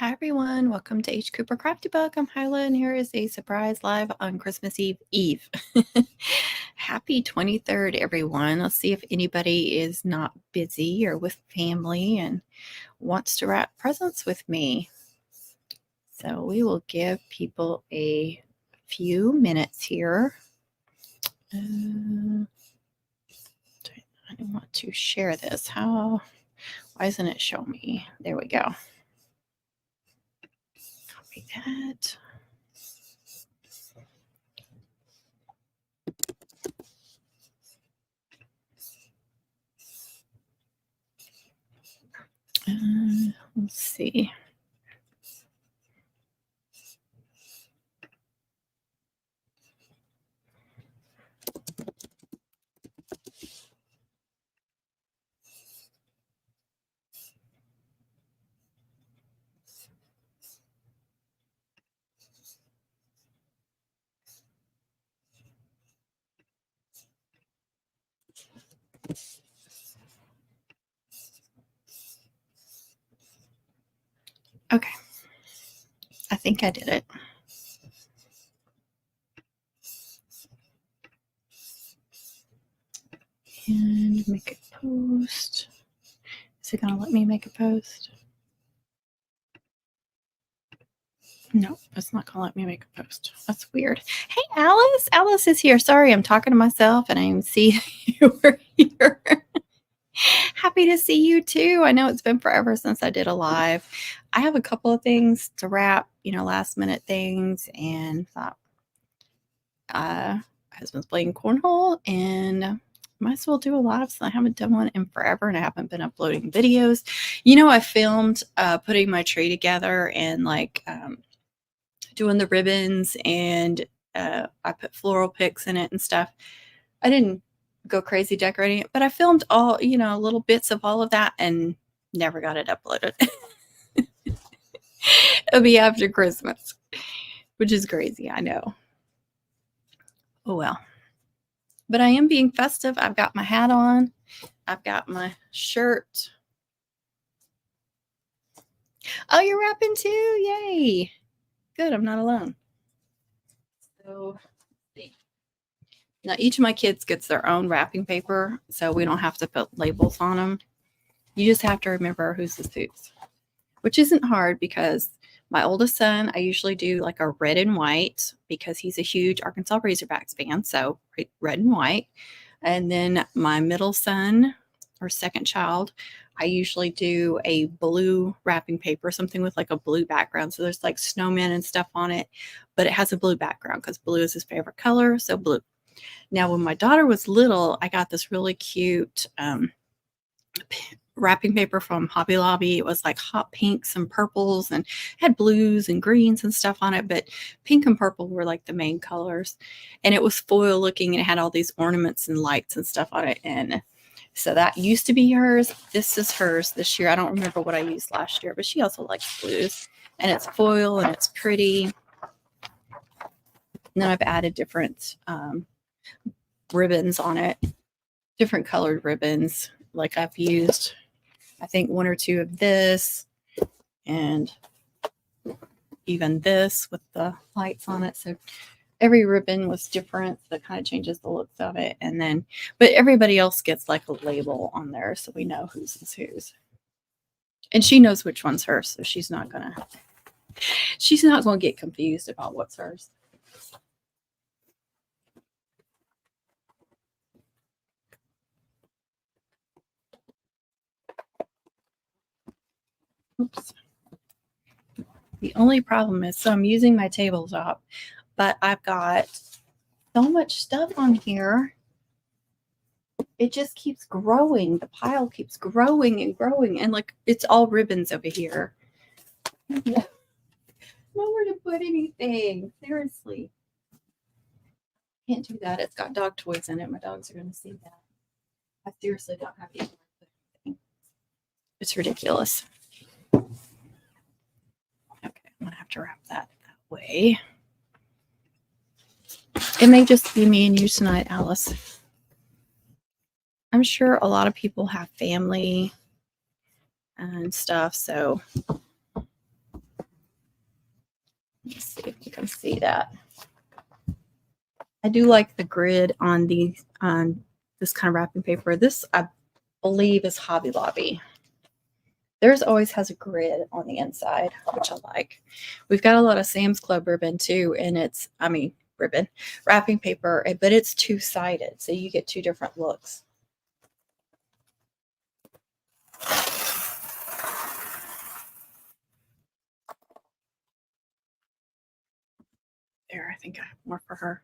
Hi everyone, welcome to H. Cooper Crafty Book. I'm Hyla, and here is a surprise live on Christmas Eve. Happy 23rd, everyone. Let's see if anybody is not busy or with family and wants to wrap presents with me. So we will give people a few minutes here. I want to share this. Why isn't it showing me? There we go. Copy that. Let's see. Okay. I think I did it. And make a post. Is it going to let me make a post? No, it's not going to let me make a post. That's weird. Hey, Alice. Alice is here. Sorry, I'm talking to myself and I see you were here. Happy to see you too. I know it's been forever since I did a live. I have a couple of things to wrap, last minute things, and thought my husband's playing cornhole and might as well do a live since I haven't done one in forever and I haven't been uploading videos. I filmed putting my tree together and doing the ribbons, and I put floral picks in it and stuff. I didn't go crazy decorating it, but I filmed all, little bits of all of that and never got it uploaded. It'll be after Christmas, which is crazy, I know. Oh well. But I am being festive. I've got my hat on. I've got my shirt. Oh, you're wrapping too? Yay. Good, I'm not alone. So, now each of my kids gets their own wrapping paper, so we don't have to put labels on them. You just have to remember whose is whose, which isn't hard because my oldest son, I usually do like a red and white because he's a huge Arkansas Razorbacks fan, so red and white. And then my middle son or second child, I usually do a blue wrapping paper, something with like a blue background. So there's like snowmen and stuff on it, but it has a blue background because blue is his favorite color. So blue. Now, when my daughter was little, I got this really cute wrapping paper from Hobby Lobby. It was like hot pinks and purples and had blues and greens and stuff on it, but pink and purple were like the main colors. And it was foil looking and it had all these ornaments and lights and stuff on it. And so that used to be hers. This is hers this year. I don't remember what I used last year, but she also likes blues. And it's foil and it's pretty. And then I've added different ribbons on it, different colored ribbons. Like I've used, I think, one or two of this and even this with the lights on it. So every ribbon was different. So that kind of changes the looks of it. And then, but everybody else gets like a label on there so we know whose is whose. And she knows which one's hers, so she's not gonna get confused about what's hers. Oops. The only problem is, so I'm using my tabletop, but I've got so much stuff on here. It just keeps growing. The pile keeps growing and growing. And like, it's all ribbons over here. Nowhere to put anything. Seriously. Can't do that. It's got dog toys in it. My dogs are going to see that. I seriously don't have anything. It's ridiculous. Okay, I'm going to have to wrap that way. It may just be me and you tonight, Alice. I'm sure a lot of people have family and stuff, so see that. I do like the grid on this kind of wrapping paper. This, I believe, is Hobby Lobby. Theirs always has a grid on the inside, which I like. We've got a lot of Sam's Club ribbon too, and it's, ribbon, wrapping paper, but it's two-sided, so you get two different looks. There, I think I have more for her.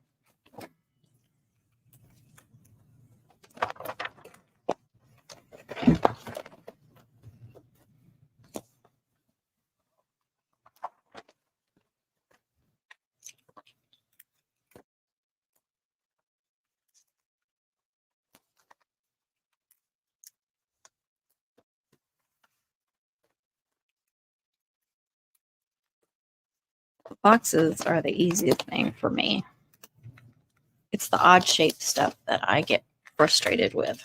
Boxes are the easiest thing for me. It's the odd shaped stuff that I get frustrated with.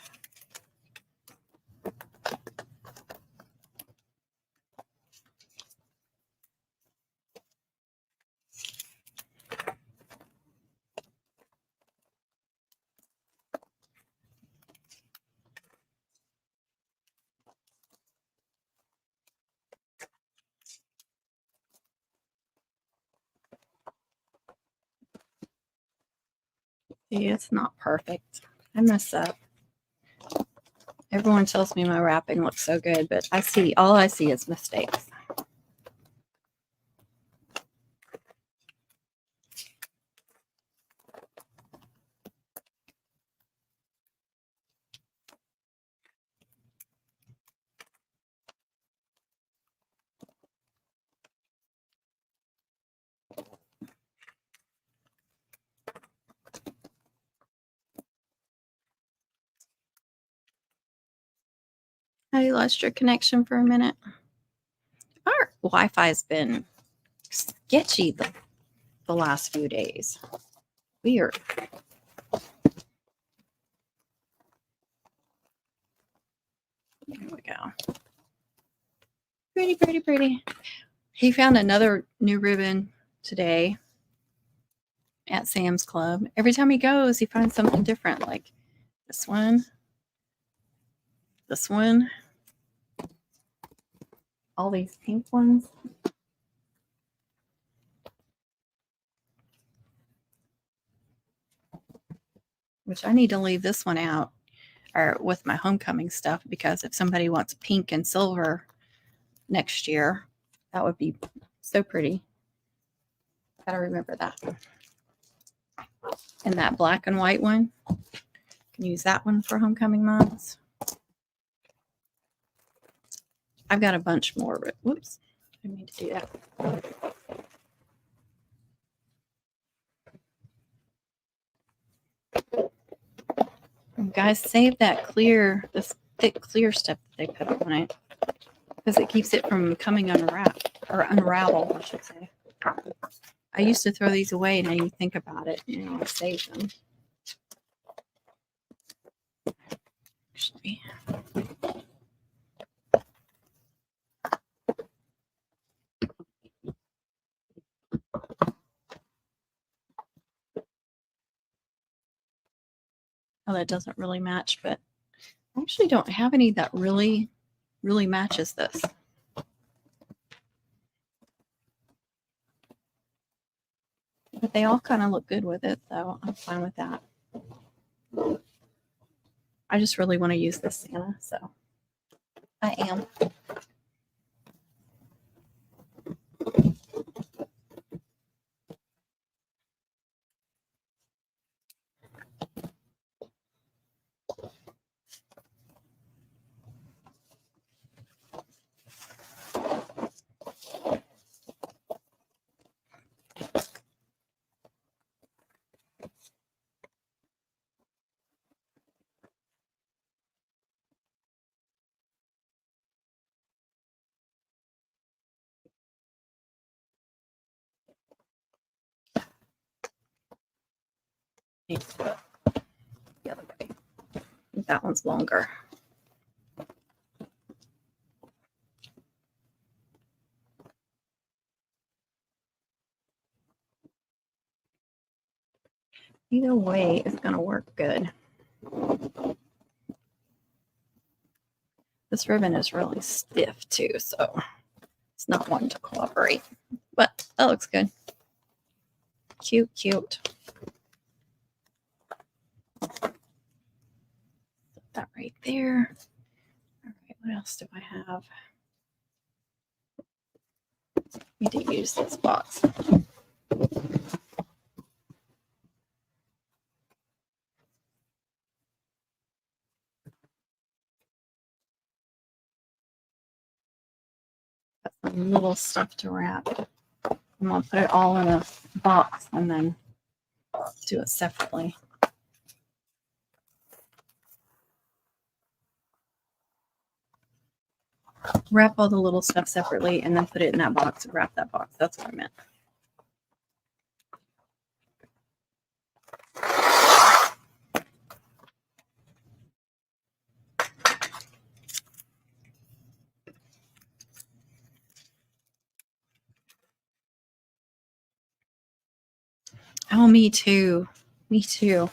See, it's not perfect. I mess up. Everyone tells me my wrapping looks so good, but all I see is mistakes. Oh, you lost your connection for a minute. Our Wi-Fi's been sketchy the last few days. Weird. There we go. Pretty, pretty, pretty. He found another new ribbon today at Sam's Club. Every time he goes, he finds something different, like this one, all these pink ones. Which I need to leave this one out, or with my homecoming stuff, because if somebody wants pink and silver next year, that would be so pretty. Gotta remember that. And that black and white one, can use that one for homecoming months. I've got a bunch more, but whoops, I need to do that. And guys, save that clear, this thick clear stuff that they put on it, because it keeps it from coming unwrapped, or unravel, I should say. I used to throw these away, and now you think about it, I save them. Actually, oh, that doesn't really match, but I actually don't have any that really matches this. But they all kind of look good with it, so I'm fine with that. I just really want to use this Santa, so I am. The other way. That one's longer. Either way is going to work good. This ribbon is really stiff too, so it's not one to cooperate. But that looks good. Cute, cute. Put that right there. All right, what else do I have? Need to use this box. Got some little stuff to wrap. I'm gonna put it all in a box and then do it separately. Wrap all the little stuff separately and then put it in that box and wrap that box. That's what I meant. Oh, me too. Me too.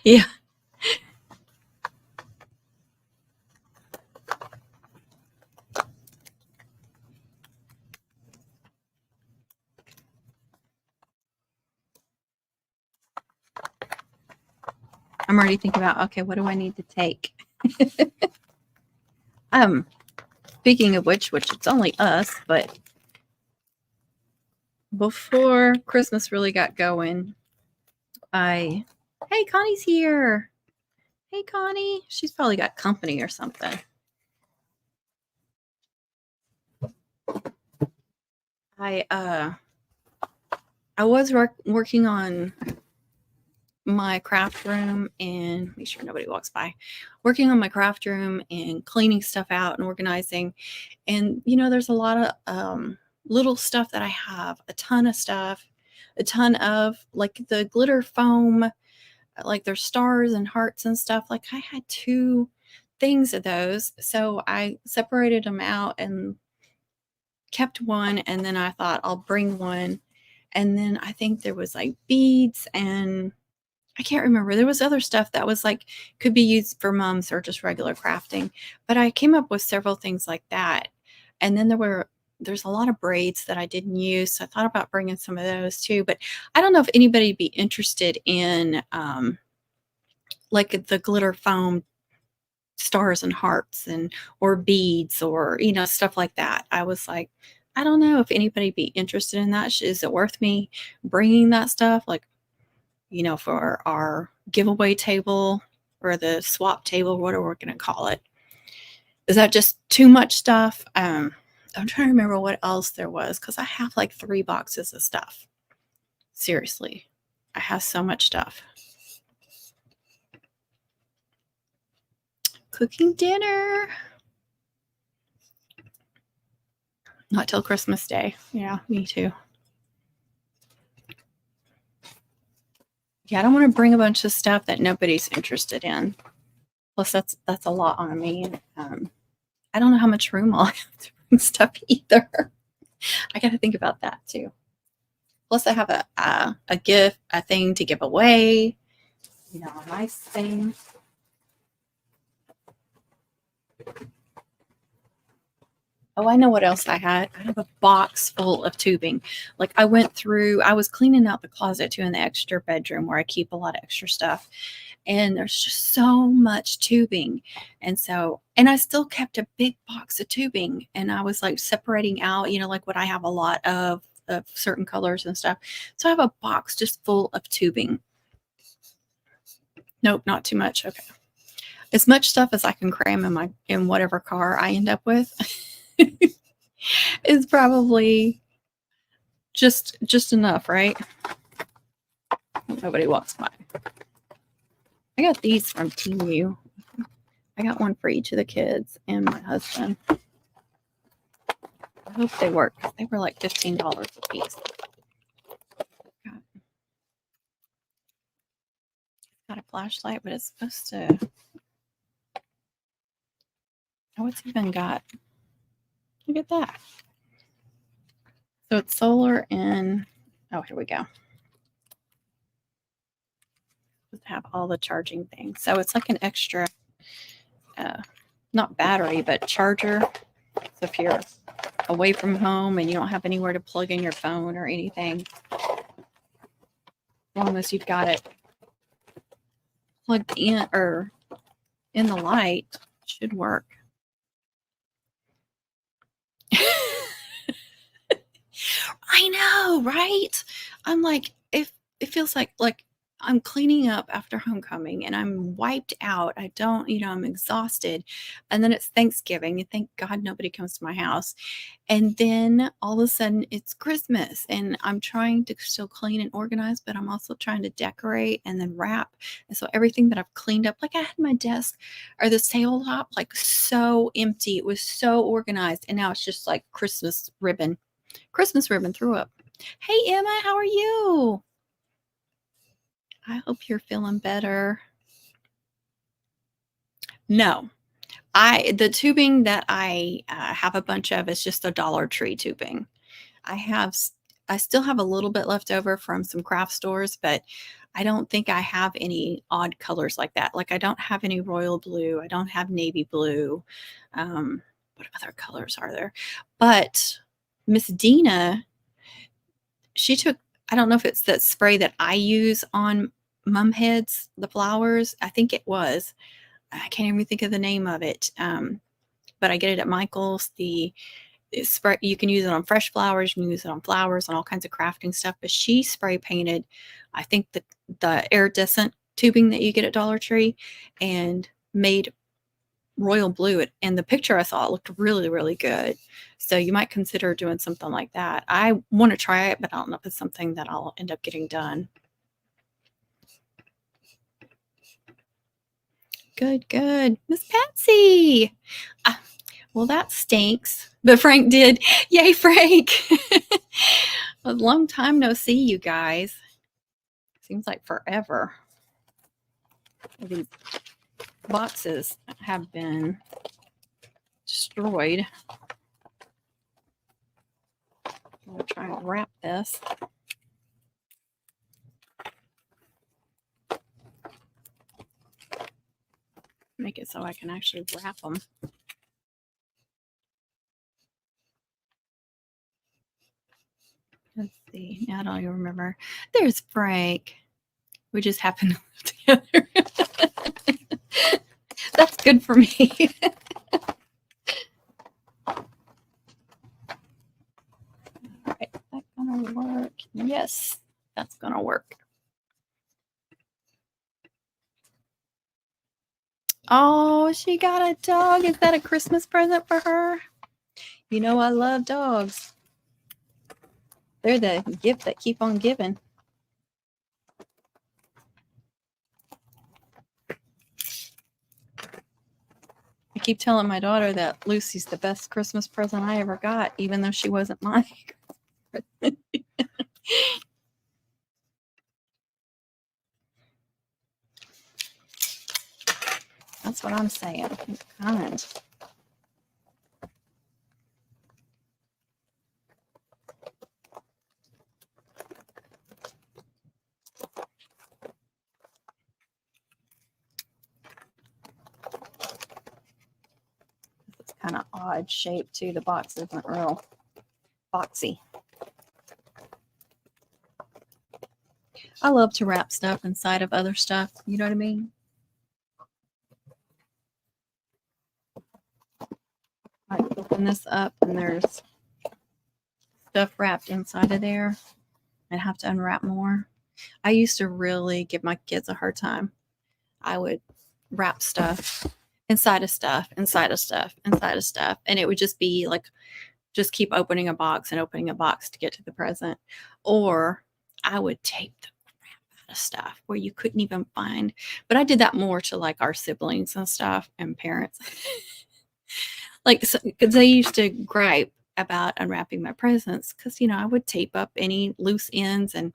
Yeah. I'm already thinking about, okay, what do I need to take? Speaking of which it's only us, but before Christmas really got going, hey, Connie's here. Hey, Connie. She's probably got company or something. I was working on my craft room and make sure nobody walks by. Working on my craft room and cleaning stuff out and organizing. And there's a lot of little stuff that I have, a ton of stuff, a ton of like the glitter foam, like there's stars and hearts and stuff. Like I had 2 things of those. So I separated them out and kept one, and then I thought I'll bring one. And then I think there was like beads, and I can't remember. There was other stuff that was like could be used for mums or just regular crafting. But I came up with several things like that. And then there's a lot of braids that I didn't use. So I thought about bringing some of those too. But I don't know if anybody would be interested in like the glitter foam stars and hearts or beads or stuff like that. I was like, I don't know if anybody be interested in that. Is it worth me bringing that stuff, like for our giveaway table or the swap table, whatever we're going to call it? Is that just too much stuff? I'm trying to remember what else there was, because I have like 3 boxes of stuff. Seriously, I have so much stuff. Cooking dinner. Not till Christmas Day. Yeah, me too. Yeah, I don't want to bring a bunch of stuff that nobody's interested in. Plus, that's a lot on me. I don't know how much room I'll have to bring stuff either. I got to think about that too. Plus, I have a gift, a thing to give away. A nice thing. Oh, I know what else I had. I have a box full of tubing. Like I was cleaning out the closet too in the extra bedroom where I keep a lot of extra stuff. And there's just so much tubing. And I still kept a big box of tubing, and I was like separating out, like what I have a lot of certain colors and stuff. So I have a box just full of tubing. Nope, not too much. Okay. As much stuff as I can cram in whatever car I end up with is probably just enough, right? Nobody walks by. I got these from Temu. I got one for each of the kids and my husband. I hope they work. They were like $15 a piece. flashlight, but it's supposed to. Oh, it's even got. Look at that. So it's solar and. Oh, here we go. Have all the charging things. So it's like an extra, not battery, but charger. So if you're away from home and you don't have anywhere to plug in your phone or anything, as long as you've got it plugged in or in the light, it should work. I know, right? I'm like, if it feels like I'm cleaning up after homecoming and I'm wiped out. I don't, I'm exhausted. And then it's Thanksgiving and thank God nobody comes to my house. And then all of a sudden it's Christmas and I'm trying to still clean and organize, but I'm also trying to decorate and then wrap. And so everything that I've cleaned up, like I had my desk or the tabletop, like so empty. It was so organized. And now it's just like Christmas ribbon threw up. Hey, Emma, how are you? I hope you're feeling better. No, the tubing that I have a bunch of is just the Dollar Tree tubing. I still have a little bit left over from some craft stores, but I don't think I have any odd colors like that. Like I don't have any royal blue. I don't have navy blue. What other colors are there? But Miss Dina, she took, I don't know if it's that spray that I use on mum heads, the flowers. I think it was. I can't even think of the name of it. But I get it at Michael's. The spray, you can use it on fresh flowers, you can use it on flowers and all kinds of crafting stuff. But she spray painted, I think the iridescent tubing that you get at Dollar Tree and made royal blue. And the picture I saw, it looked really, really good. So you might consider doing something like that. I want to try it, but I don't know if it's something that I'll end up getting done. Good, good. Miss Patsy. Well, that stinks. But Frank did. Yay, Frank. A long time no see, you guys. Seems like forever. These boxes have been destroyed. I'm going to try and wrap this. Make it so I can actually wrap them. Let's see. Now I don't even remember. There's Frank. We just happened to live together. That's good for me. All right, that's gonna work. Yes, that's gonna work. Oh, she got a dog. Is that a Christmas present for her? You know I love dogs. They're the gift that keep on giving. I keep telling my daughter that Lucy's the best Christmas present I ever got, even though she wasn't mine. That's what I'm saying. Kind. It's kind of odd shape too. The box isn't real boxy. I love to wrap stuff inside of other stuff. You know what I mean? I open this up and there's stuff wrapped inside of there. I'd have to unwrap more. I used to really give my kids a hard time. I would wrap stuff inside of stuff, inside of stuff, inside of stuff. And it would just be like, just keep opening a box and opening a box to get to the present. Or I would tape the crap out of stuff where you couldn't even find. But I did that more to like our siblings and stuff and parents. Like, because they used to gripe about unwrapping my presents because, I would tape up any loose ends and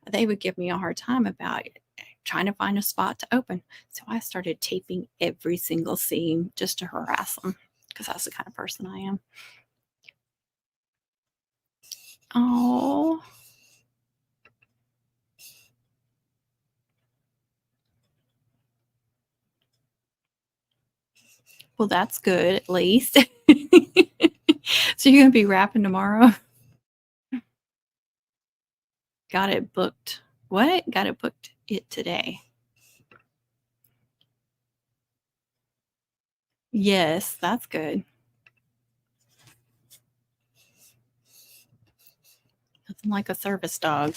they would give me a hard time about it. trying to find a spot to open. So I started taping every single seam just to harass them because that's the kind of person I am. Oh. Well, that's good at least. So you're going to be wrapping tomorrow? Got it booked. What? Got it booked it today. Yes, that's good. Nothing like a service dog.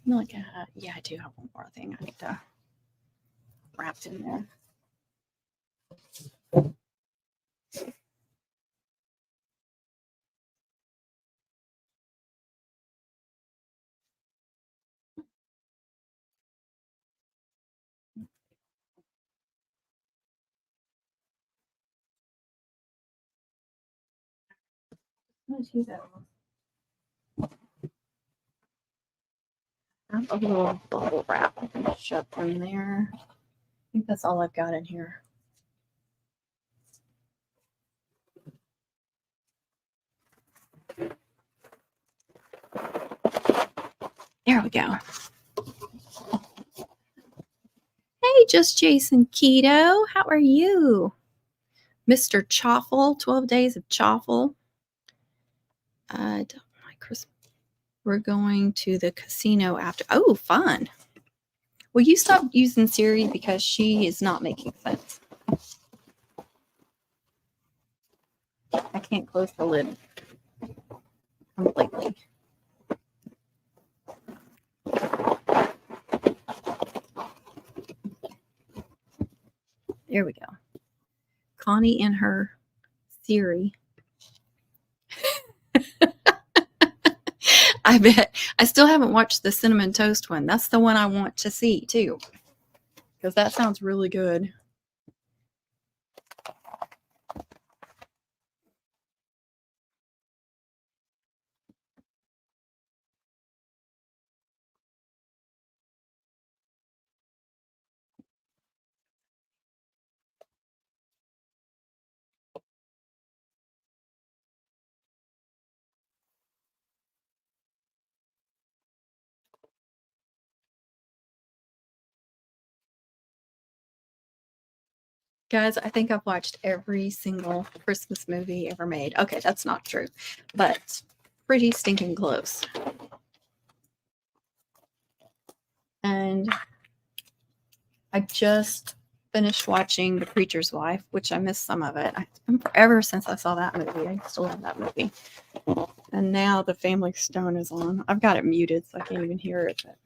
Like, yeah, I do have one more thing I need to wrap in there. Let's use that one. I have a little bubble wrap I can shove in there. I think that's all I've got in here. There we go. Hey, just Jason Keto. How are you? Mr. Chaffle, 12 days of Chaffle. Don't like Christmas. We're going to the casino after. Oh, fun. Will you stop using Siri because she is not making sense? I can't close the lid completely. There we go. Connie and her Siri. I bet. I still haven't watched the cinnamon toast one. That's the one I want to see too, because that sounds really good. Guys, I think I've watched every single Christmas movie ever made. Okay, that's not true, but pretty stinking close. And I just finished watching The Preacher's Wife, which I missed some of it. It's been forever since I saw that movie. I still love that movie. And now The Family Stone is on. I've got it muted, so I can't even hear it. But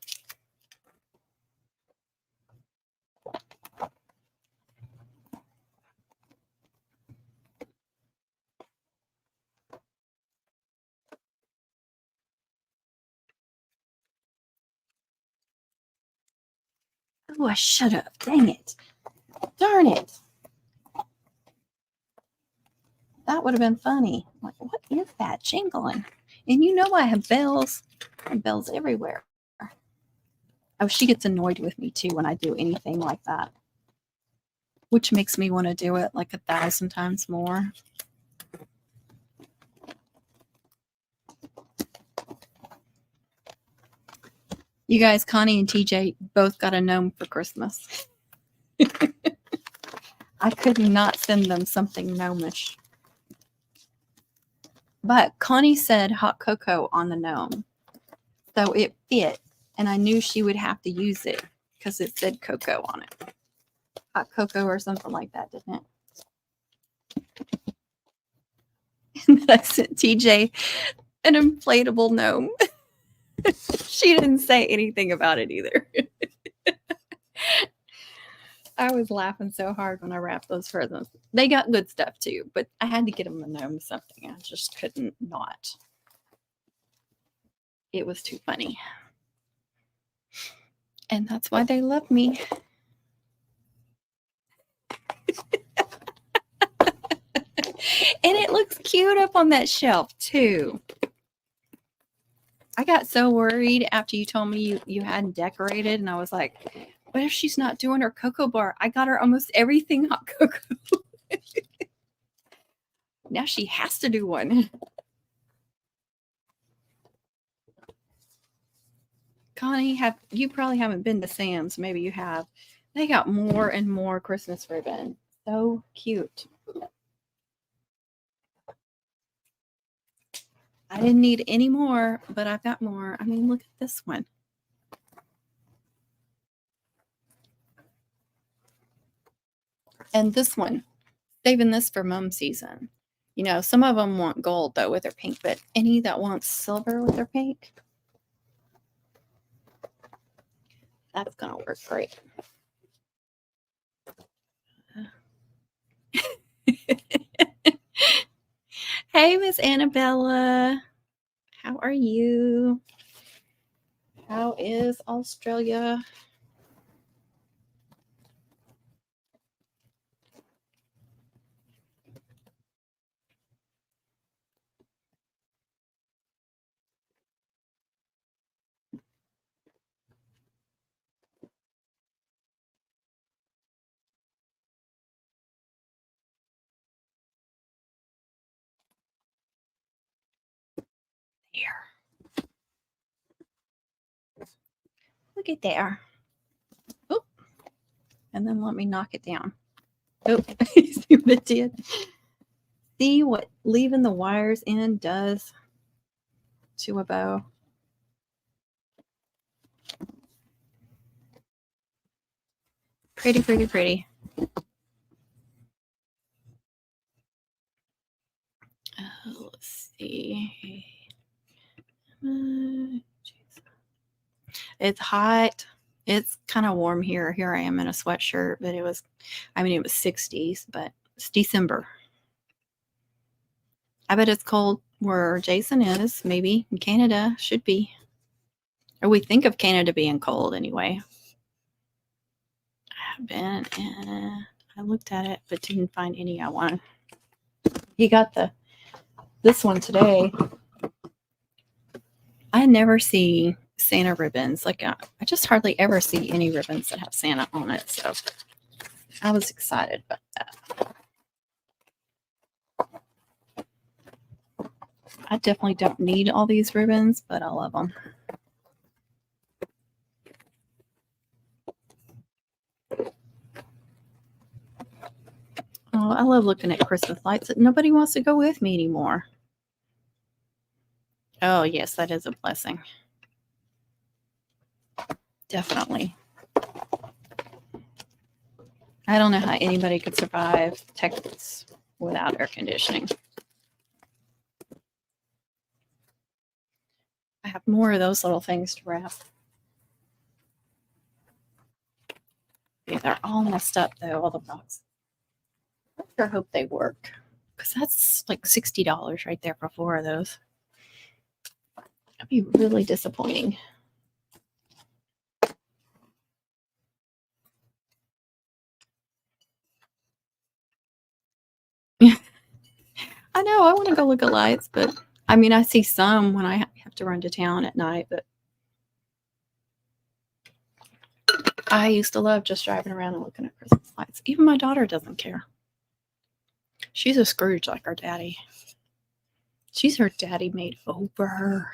oh, I shut up. Dang it. Darn it. That would have been funny. Like, what is that jingling? And you know I have bells. I have bells everywhere. Oh, she gets annoyed with me too when I do anything like that, which makes me want to do it like 1,000 times more. You guys, Connie and TJ both got a gnome for Christmas. I could not send them something gnomish. But Connie said hot cocoa on the gnome. So it fit. And I knew she would have to use it because it said cocoa on it. Hot cocoa or something like that, didn't it? And then I sent TJ an inflatable gnome. She didn't say anything about it either. I was laughing so hard when I wrapped those presents. They got good stuff too, but I had to get them a gnome something. I just couldn't not. It was too funny. And that's why they love me. And it looks cute up on that shelf too. I got so worried after you told me you hadn't decorated, and I was like, what if she's not doing her cocoa bar? I got her almost everything hot cocoa. Now she has to do one. Connie, you probably haven't been to Sam's. Maybe you have. They got more and more Christmas ribbon. So cute. I didn't need any more, but I've got more. I mean, look at this one. And this one. Saving this for mom season. You know, some of them want gold, though, with their pink, but any that wants silver with their pink, that's going to work great. Hey, Miss Annabella. How are you? How is Australia? There. Look at there. Oh, and then let me knock it down. Oh, see what it did? See what leaving the wires in does to a bow? Pretty, pretty, pretty. Let's see. It's hot. It's kind of warm here. Here I am in a sweatshirt, but it was 60s, but it's December. I bet it's cold where Jason is, maybe in Canada, should be. Or we think of Canada being cold anyway. I looked at it, but didn't find any I wanted. He got this one today. I never see Santa ribbons. Like I just hardly ever see any ribbons that have Santa on it. So I was excited about that. I definitely don't need all these ribbons, but I love them. Oh, I love looking at Christmas lights. Nobody wants to go with me anymore. Oh, yes, that is a blessing. Definitely. I don't know how anybody could survive Texas without air conditioning. I have more of those little things to wrap. Yeah, they're all messed up, though, all the boxes. I sure hope they work, because that's like $60 right there for 4 of those. That'd be really disappointing. I know, I want to go look at lights, but I mean, I see some when I have to run to town at night, but I used to love just driving around and looking at Christmas lights. Even my daughter doesn't care. She's a Scrooge like her daddy. She's her daddy made over.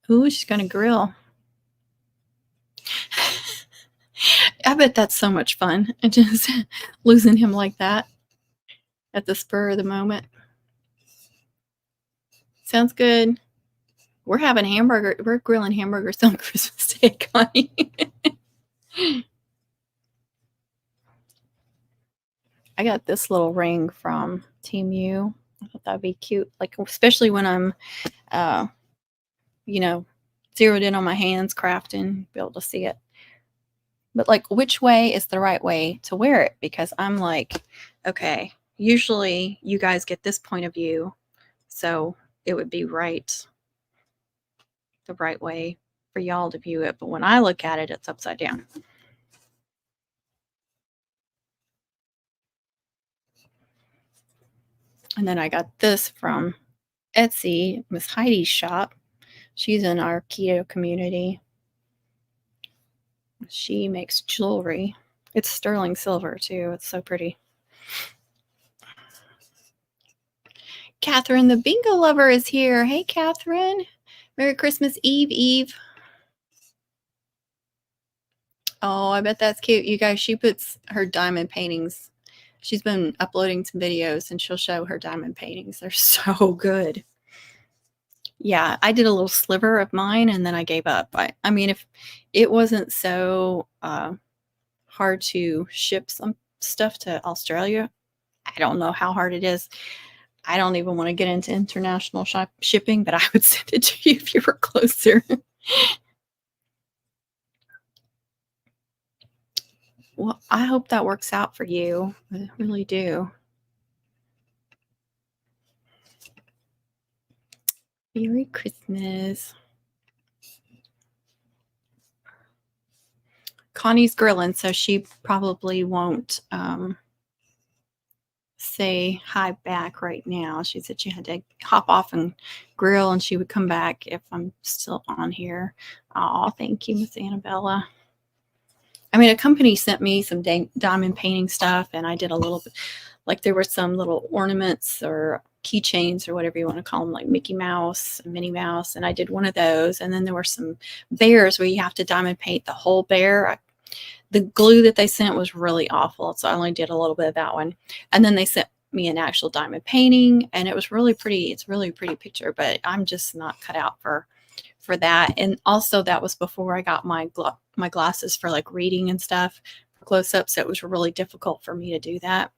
Ooh, she's gonna grill. I bet that's so much fun. Just losing him like that at the spur of the moment. Sounds good. We're having hamburger. We're grilling hamburgers on Christmas Day, Connie. I got this little ring from Temu. I thought that'd be cute, like especially when I'm, zeroed in on my hands crafting, be able to see it. But like, which way is the right way to wear it? Because I'm like, okay, usually you guys get this point of view, so it would be the right way for y'all to view it. But when I look at it, it's upside down. And then I got this from Etsy, Miss Heidi's shop. She's in our keto community. She makes jewelry. It's sterling silver too. It's so pretty. Catherine, the bingo lover, is here. Hey, Catherine. Merry Christmas Eve, Eve. Oh, I bet that's cute. You guys, she puts her diamond paintings. She's been uploading some videos and she'll show her diamond paintings. They're so good. Yeah, I did a little sliver of mine and then I gave up. I mean, if it wasn't so hard to ship some stuff to Australia, I don't know how hard it is. I don't even want to get into international shipping, but I would send it to you if you were closer. Well, I hope that works out for you. I really do. Merry Christmas. Connie's grilling, so she probably won't say hi back right now. She said she had to hop off and grill, and she would come back if I'm still on here. Oh, thank you, Miss Annabella. I mean, a company sent me some diamond painting stuff, and I did a little bit, like there were some little ornaments or keychains or whatever you want to call them, like Mickey Mouse and Minnie Mouse, and I did one of those. And then there were some bears where you have to diamond paint the whole bear. The glue that they sent was really awful, so I only did a little bit of that one. And then they sent me an actual diamond painting, and it was really pretty. It's really a pretty picture, but I'm just not cut out for that. And also that was before I got my glasses for like reading and stuff, close up, so it was really difficult for me to do that.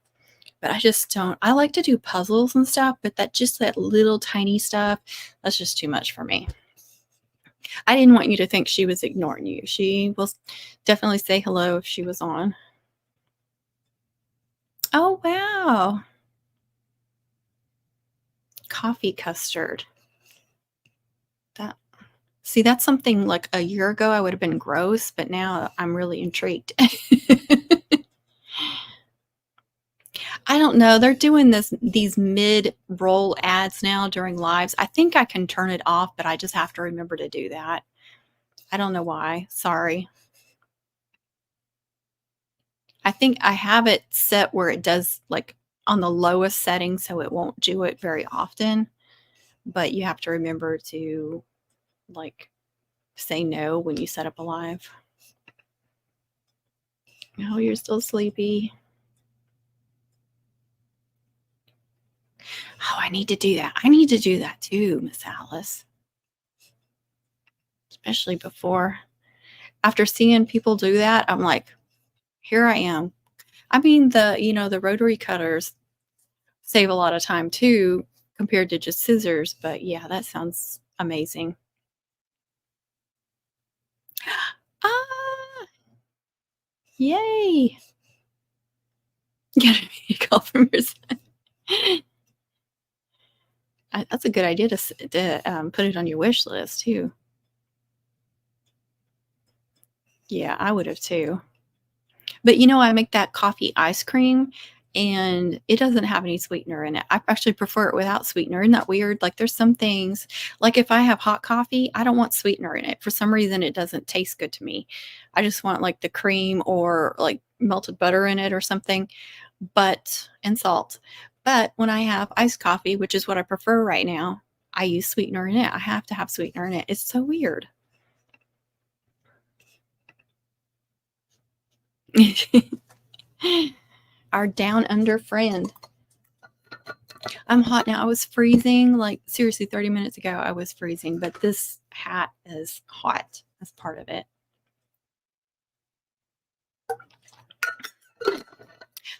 But I just don't. I like to do puzzles and stuff, but that little tiny stuff, that's just too much for me. I didn't want you to think she was ignoring you. She will definitely say hello if she was on. Oh, wow. Coffee custard. That See, that's something like a year ago I would have been gross, but now I'm really intrigued. I don't know. They're doing these mid-roll ads now during lives. I think I can turn it off, but I just have to remember to do that. I don't know why. Sorry. I think I have it set where it does like on the lowest setting so it won't do it very often, but you have to remember to like say no when you set up a live. Oh, you're still sleepy. Oh, I need to do that. I need to do that too, Miss Alice. Especially after seeing people do that, I'm like, here I am. I mean, the rotary cutters save a lot of time too compared to just scissors, but yeah, that sounds amazing. Ah, yay. Get a call from your son. That's a good idea to put it on your wish list too. Yeah, I would have too. But I make that coffee ice cream and it doesn't have any sweetener in it. I actually prefer it without sweetener. Isn't that weird? Like there's some things, like if I have hot coffee, I don't want sweetener in it. For some reason, it doesn't taste good to me. I just want like the cream or like melted butter in it or something, and salt. But when I have iced coffee, which is what I prefer right now, I use sweetener in it. I have to have sweetener in it. It's so weird. Our down under friend. I'm hot now. I was freezing, like seriously, 30 minutes ago, I was freezing, but this hat is hot. That's part of it.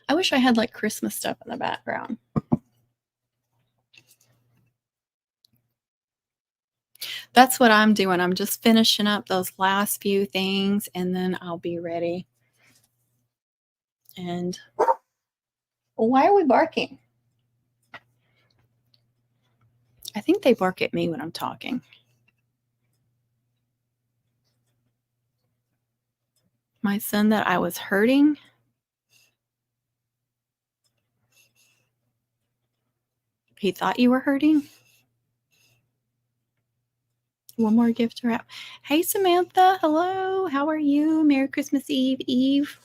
I wish I had like Christmas stuff in the background. That's what I'm doing. I'm just finishing up those last few things and then I'll be ready. And why are we barking? I think they bark at me when I'm talking. My son that I was hurting. He thought you were hurting? One more gift to wrap. Hey, Samantha. Hello. How are you? Merry Christmas Eve, Eve.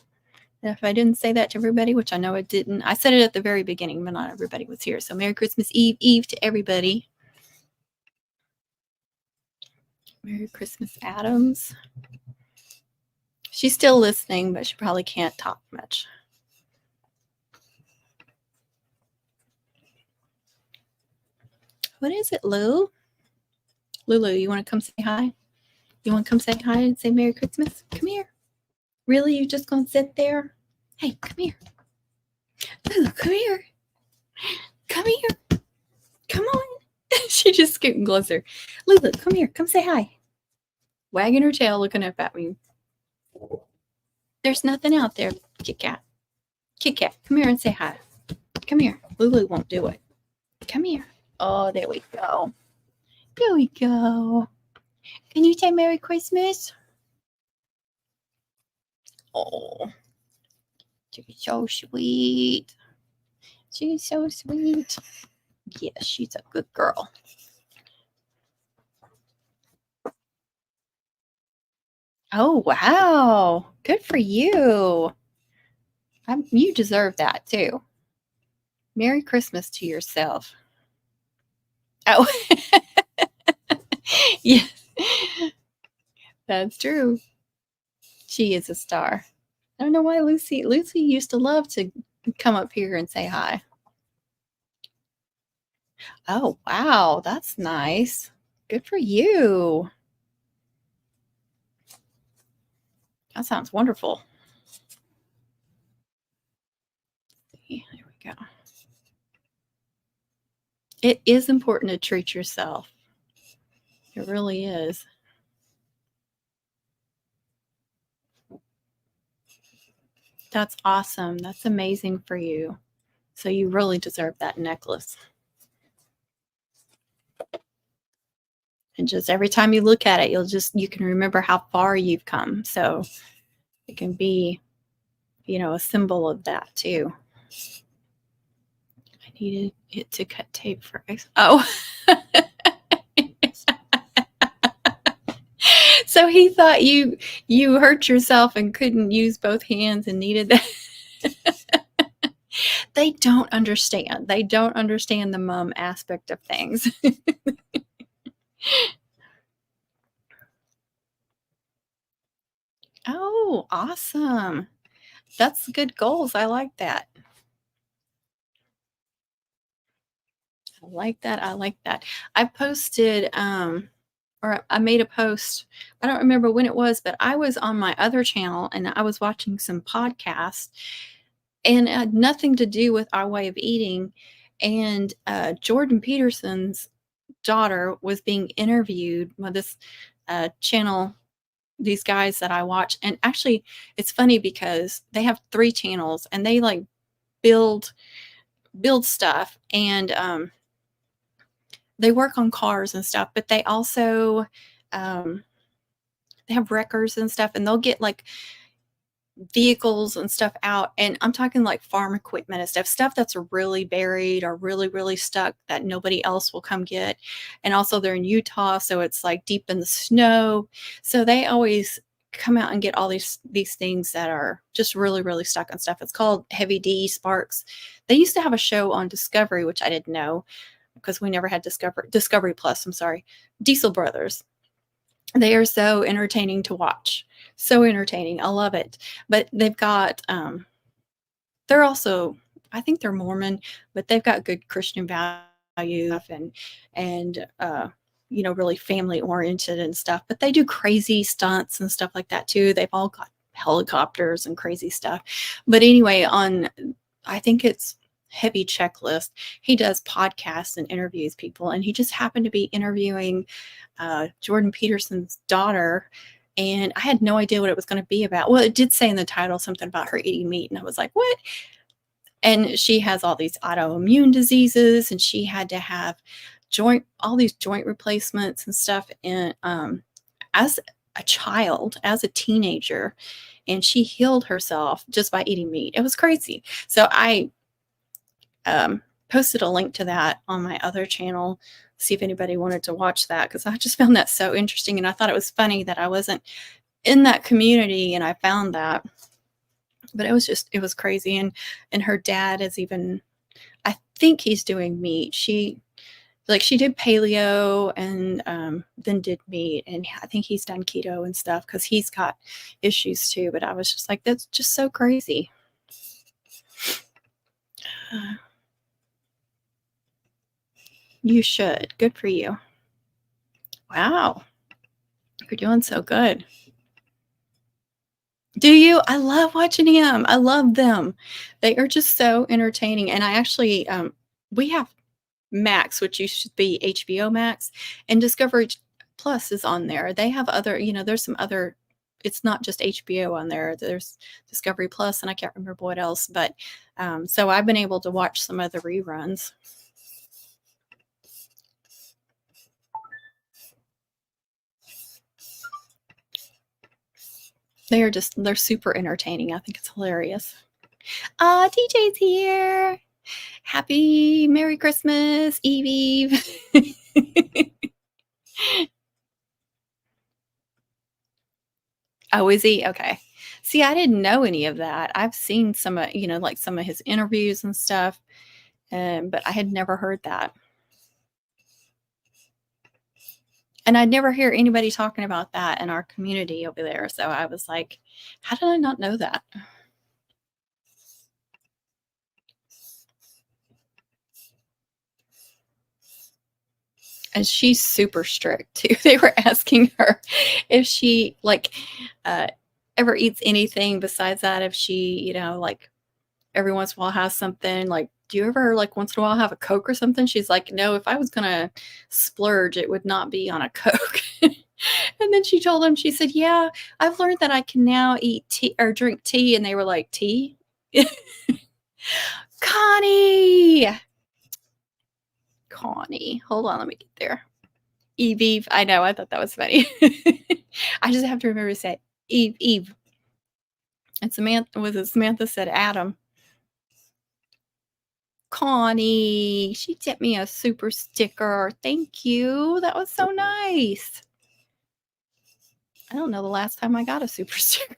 If I didn't say that to everybody, which I know I didn't, I said it at the very beginning, but not everybody was here. So Merry Christmas Eve, Eve to everybody. Merry Christmas, Adams. She's still listening, but she probably can't talk much. What is it, Lou? Lulu, you want to come say hi? You want to come say hi and say Merry Christmas? Come here. Really? You just gonna sit there? Hey, come here. Lulu, come here. Come here. Come on. She just getting closer. Lulu, come here. Come say hi. Wagging her tail, looking up at me. There's nothing out there, Kit Kat. Kit Kat, come here and say hi. Come here. Lulu won't do it. Come here. Oh, there we go. There we go. Can you say Merry Christmas? Oh, she's so sweet. She's so sweet. Yes, she's a good girl. Oh, wow. Good for you. You deserve that too. Merry Christmas to yourself. Oh, yeah, that's true. She is a star. I don't know why Lucy used to love to come up here and say hi. Oh, wow. That's nice. Good for you. That sounds wonderful. There we go. It is important to treat yourself. It really is. That's awesome. That's amazing for you. So you really deserve that necklace. And just every time you look at it, you can remember how far you've come. So it can be, a symbol of that too. I needed it to cut tape for oh. So he thought you hurt yourself and couldn't use both hands and needed that. They don't understand. They don't understand the mom aspect of things. Oh, awesome. That's good goals. I like that. I like that. I like that. I posted or I made a post. I don't remember when it was, but I was on my other channel and I was watching some podcasts and it had nothing to do with our way of eating. And Jordan Peterson's daughter was being interviewed with this channel, these guys that I watch. And actually, it's funny because they have 3 channels and they like build stuff and they work on cars and stuff, but they also they have wreckers and stuff, and they'll get like vehicles and stuff out. And I'm talking like farm equipment and stuff that's really buried or really, really stuck that nobody else will come get. And also they're in Utah, so it's like deep in the snow. So they always come out and get all these things that are just really, really stuck and stuff. It's called Heavy D Sparks. They used to have a show on Discovery, which I didn't know because we never had Discovery Plus. I'm sorry. Diesel Brothers. They are so entertaining to watch. So entertaining. I love it. But they've got they're also, I think they're Mormon, but they've got good Christian values and really family oriented and stuff. But they do crazy stunts and stuff like that too. They've all got helicopters and crazy stuff. But anyway, I think it's Heavy Checklist, he does podcasts and interviews people, and he just happened to be interviewing Jordan Peterson's daughter, and I had no idea what it was going to be about. Well, it did say in the title something about her eating meat, and I was like, what? And she has all these autoimmune diseases, and she had to have all these joint replacements and stuff, and as a child, as a teenager, and she healed herself just by eating meat. It was crazy. So I posted a link to that on my other channel, see if anybody wanted to watch that, because I just found that so interesting. And I thought it was funny that I wasn't in that community and I found that. But it was crazy. And her dad is even, I think he's doing meat. She did paleo and then did meat. And I think he's done keto and stuff because he's got issues too. But I was just like, that's just so crazy. You should. Good for you. Wow. You're doing so good. Do you? I love watching him. I love them. They are just so entertaining. And I actually, we have Max, which used to be HBO Max, and Discovery Plus is on there. They have other, there's some other, it's not just HBO on there. There's Discovery Plus, and I can't remember what else. But so I've been able to watch some of the reruns. They're super entertaining. I think it's hilarious. TJ's here. Happy Merry Christmas, Eve. Oh, is he? Okay. See, I didn't know any of that. I've seen some of, like some of his interviews and stuff, but I had never heard that. And I'd never hear anybody talking about that in our community over there. So I was like, how did I not know that? And she's super strict too. They were asking her if she ever eats anything besides that, if she, like every once in a while has something, like, do you ever like once in a while have a Coke or something? She's like, no, if I was gonna splurge, it would not be on a Coke. And then she told him, she said, yeah, I've learned that I can now eat tea or drink tea. And they were like, tea? Connie, hold on, let me get there. Eve, I know, I thought that was funny. I just have to remember to say Eve. And Samantha said Adam. Connie, she sent me a super sticker. Thank you. That was so nice. I don't know the last time I got a super sticker.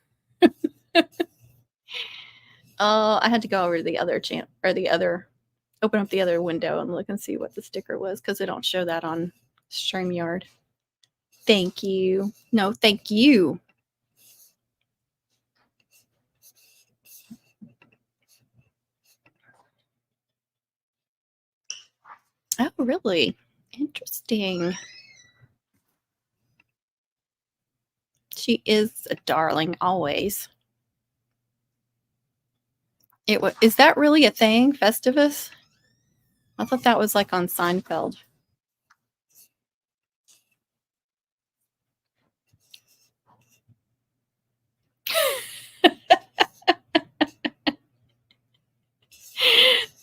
I had to go over to the other channel or open up the other window and look and see what the sticker was because they don't show that on StreamYard. Thank you. No, thank you. Oh, really? Interesting. She is a darling always. Is that really a thing, Festivus? I thought that was like on Seinfeld.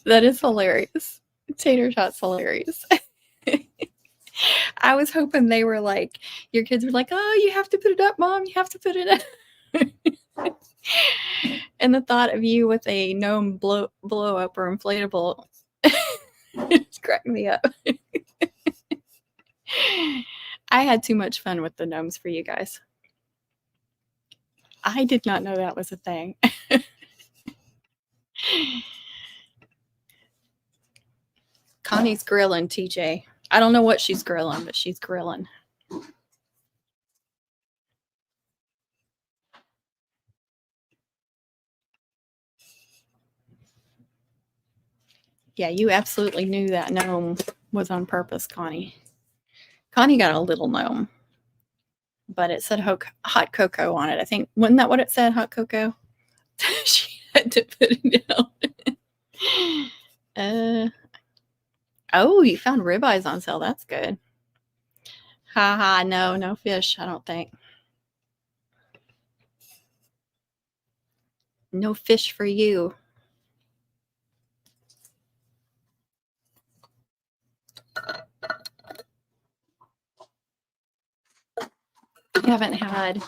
That is hilarious. Tater Tot's hilarious. I was hoping they were like, your kids were like, oh, you have to put it up, Mom. You have to put it up. And the thought of you with a gnome blow up or inflatable it's cracking me up. I had too much fun with the gnomes for you guys. I did not know that was a thing. Connie's grilling, TJ. I don't know what she's grilling, but she's grilling. Yeah, you absolutely knew that gnome was on purpose, Connie. Connie got a little gnome, but it said hot cocoa on it. I think, wasn't that what it said, hot cocoa? She had to put it down. Oh, you found ribeyes on sale. That's good. Ha, no fish, I don't think. No fish for you. I haven't had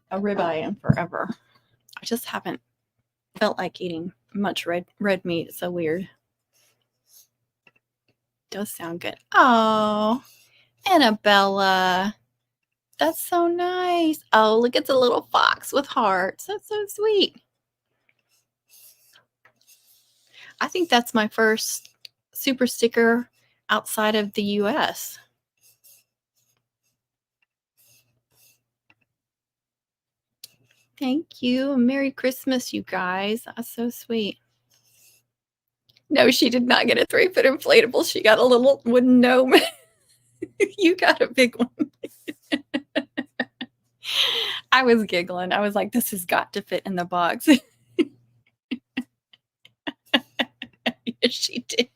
a ribeye in forever. I just haven't felt like eating much red meat. It's so weird. Does sound good. Oh, Annabella. That's so nice. Oh, look, it's a little fox with hearts. That's so sweet. I think that's my first super sticker outside of the US. Thank you. Merry Christmas, you guys. That's so sweet. No, she did not get a 3-foot inflatable. She got a little wooden gnome. You got a big one. I was giggling. I was like, this has got to fit in the box. Yes, she did.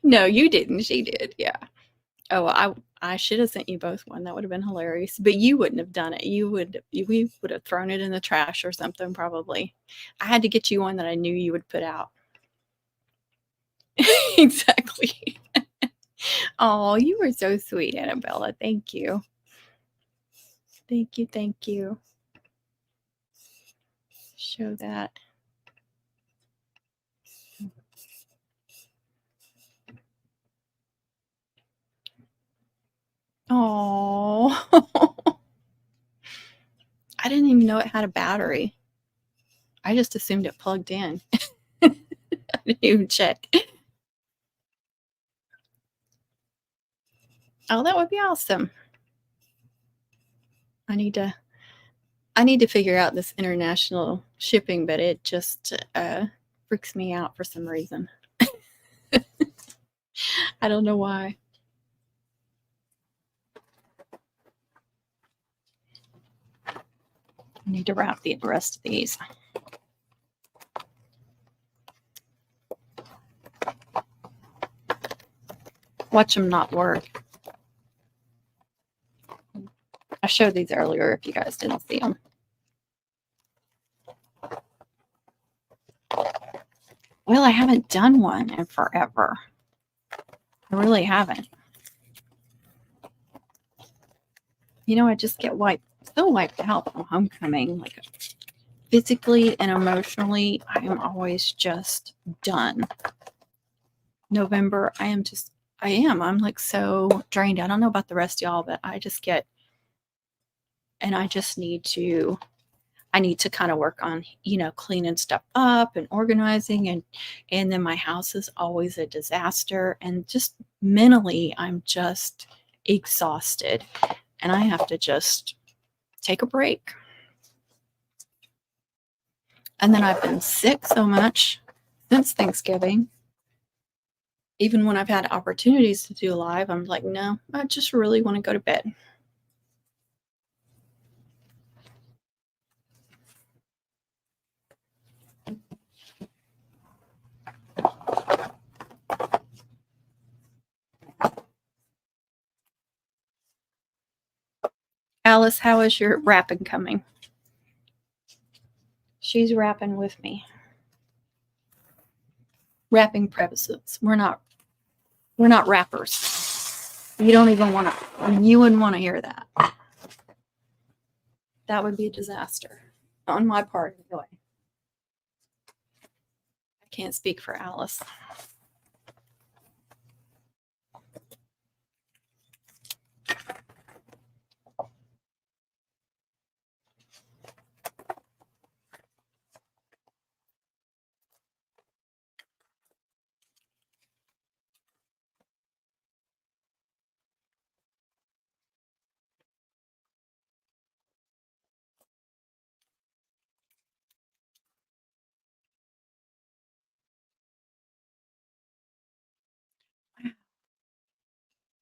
No, you didn't. She did. Yeah. Oh, I should have sent you both one. That would have been hilarious. But you wouldn't have done it. We would have thrown it in the trash or something probably. I had to get you one that I knew you would put out. Exactly. Oh, you were so sweet, Annabella. Thank you. Thank you. Thank you. Show that. Oh. I didn't even know it had a battery. I just assumed it plugged in. I didn't even check. Oh, that would be awesome. I need to figure out this international shipping, but it just freaks me out for some reason. I don't know why. I need to wrap the rest of these. Watch them not work. I showed these earlier if you guys didn't see them. Well, I haven't done one in forever. I really haven't. You know, I just get so wiped out from homecoming. Like physically and emotionally, I am always just done. November, I'm like so drained. I don't know about the rest of y'all, but I need to kind of work on, cleaning stuff up and organizing, and then my house is always a disaster, and just mentally I'm just exhausted, and I have to just take a break. And then I've been sick so much since Thanksgiving. Even when I've had opportunities to do live, I'm like, no, I just really want to go to bed. Alice, how is your wrapping coming? She's wrapping with me. Wrapping presents. We're not rappers. You don't even want to. You wouldn't want to hear that. That would be a disaster on my part, anyway. I can't speak for Alice.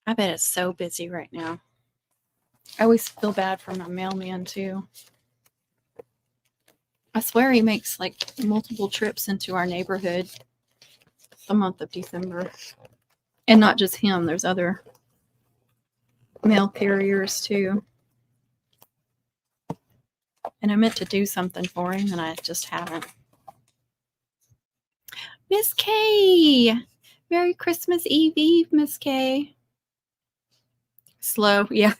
I bet it's so busy right now. I always feel bad for my mailman too. I swear he makes like multiple trips into our neighborhood the month of December. And not just him, there's other mail carriers too. And I meant to do something for him and I just haven't. Miss K! Merry Christmas Eve, Miss K. Slow, yeah.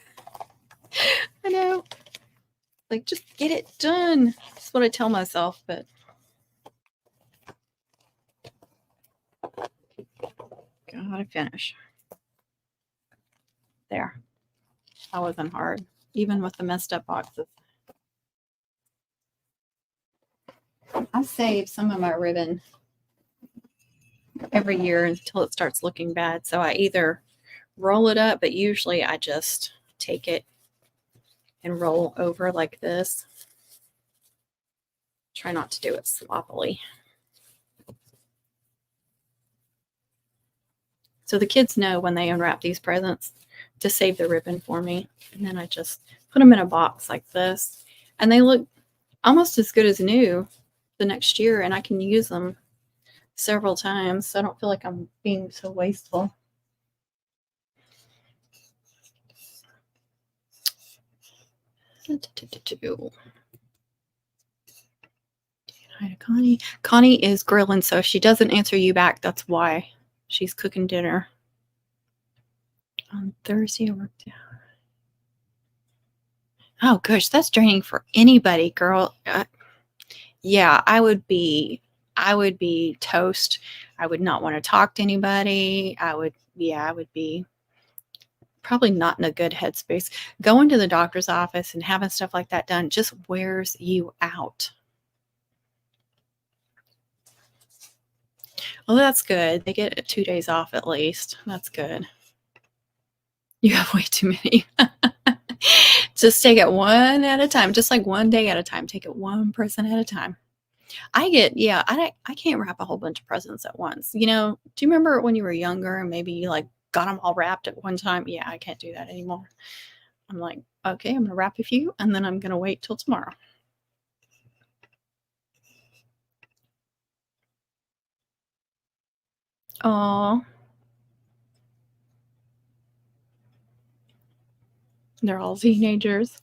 I know. Like, just get it done. That's what I tell myself, but Gotta finish. There. That wasn't hard, even with the messed up boxes. I save some of my ribbon every year until it starts looking bad. So I either roll it up, but usually I just take it and roll over like this. Try not to do it sloppily. So the kids know when they unwrap these presents to save the ribbon for me. And then I just put them in a box like this. And they look almost as good as new the next year. And I can use them several times. So I don't feel like I'm being so wasteful. Hi to Connie. Connie is grilling, so if she doesn't answer you back, that's why. She's cooking dinner. On Thursday, I worked out. Oh, gosh, that's draining for anybody, girl. Yeah, I would be toast. I would not want to talk to anybody. I would be probably not in a good headspace. Going to the doctor's office and having stuff like that done just wears you out. Well, that's good. They get 2 days off at least. That's good. You have way too many. Just take it one at a time, just like one day at a time. Take it one person at a time. I can't wrap a whole bunch of presents at once. Do you remember when you were younger and maybe you like got them all wrapped at one time? Yeah, I can't do that anymore. I'm like, okay, I'm going to wrap a few and then I'm going to wait till tomorrow. Oh, they're all teenagers.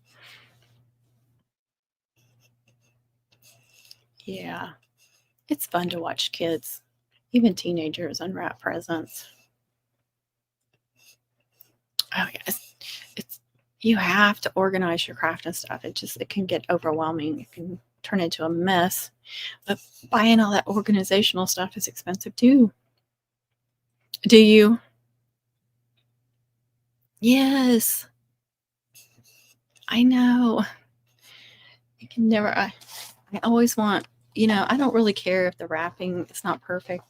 Yeah, it's fun to watch kids, even teenagers, unwrap presents. Oh yes, it's you have to organize your craft and stuff. It can get overwhelming. It can turn into a mess. But buying all that organizational stuff is expensive too. Do you? Yes, I know. I can never. I always want. I don't really care if the wrapping is not perfect.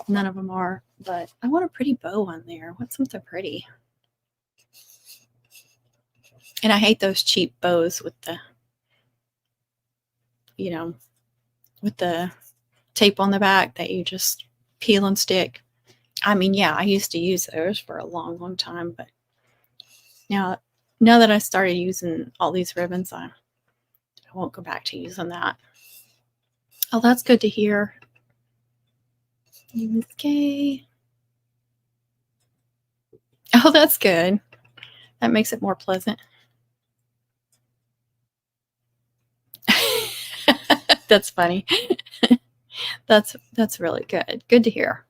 None of them are, but I want a pretty bow on there. I want something pretty. And I hate those cheap bows with you know, with the tape on the back that you just peel and stick. I mean, yeah, I used to use those for a long, long time, but now that I started using all these ribbons, I won't go back to using that. Oh, that's good to hear. Miss Kay. Oh, that's good. That makes it more pleasant. That's funny. That's really good. Good to hear.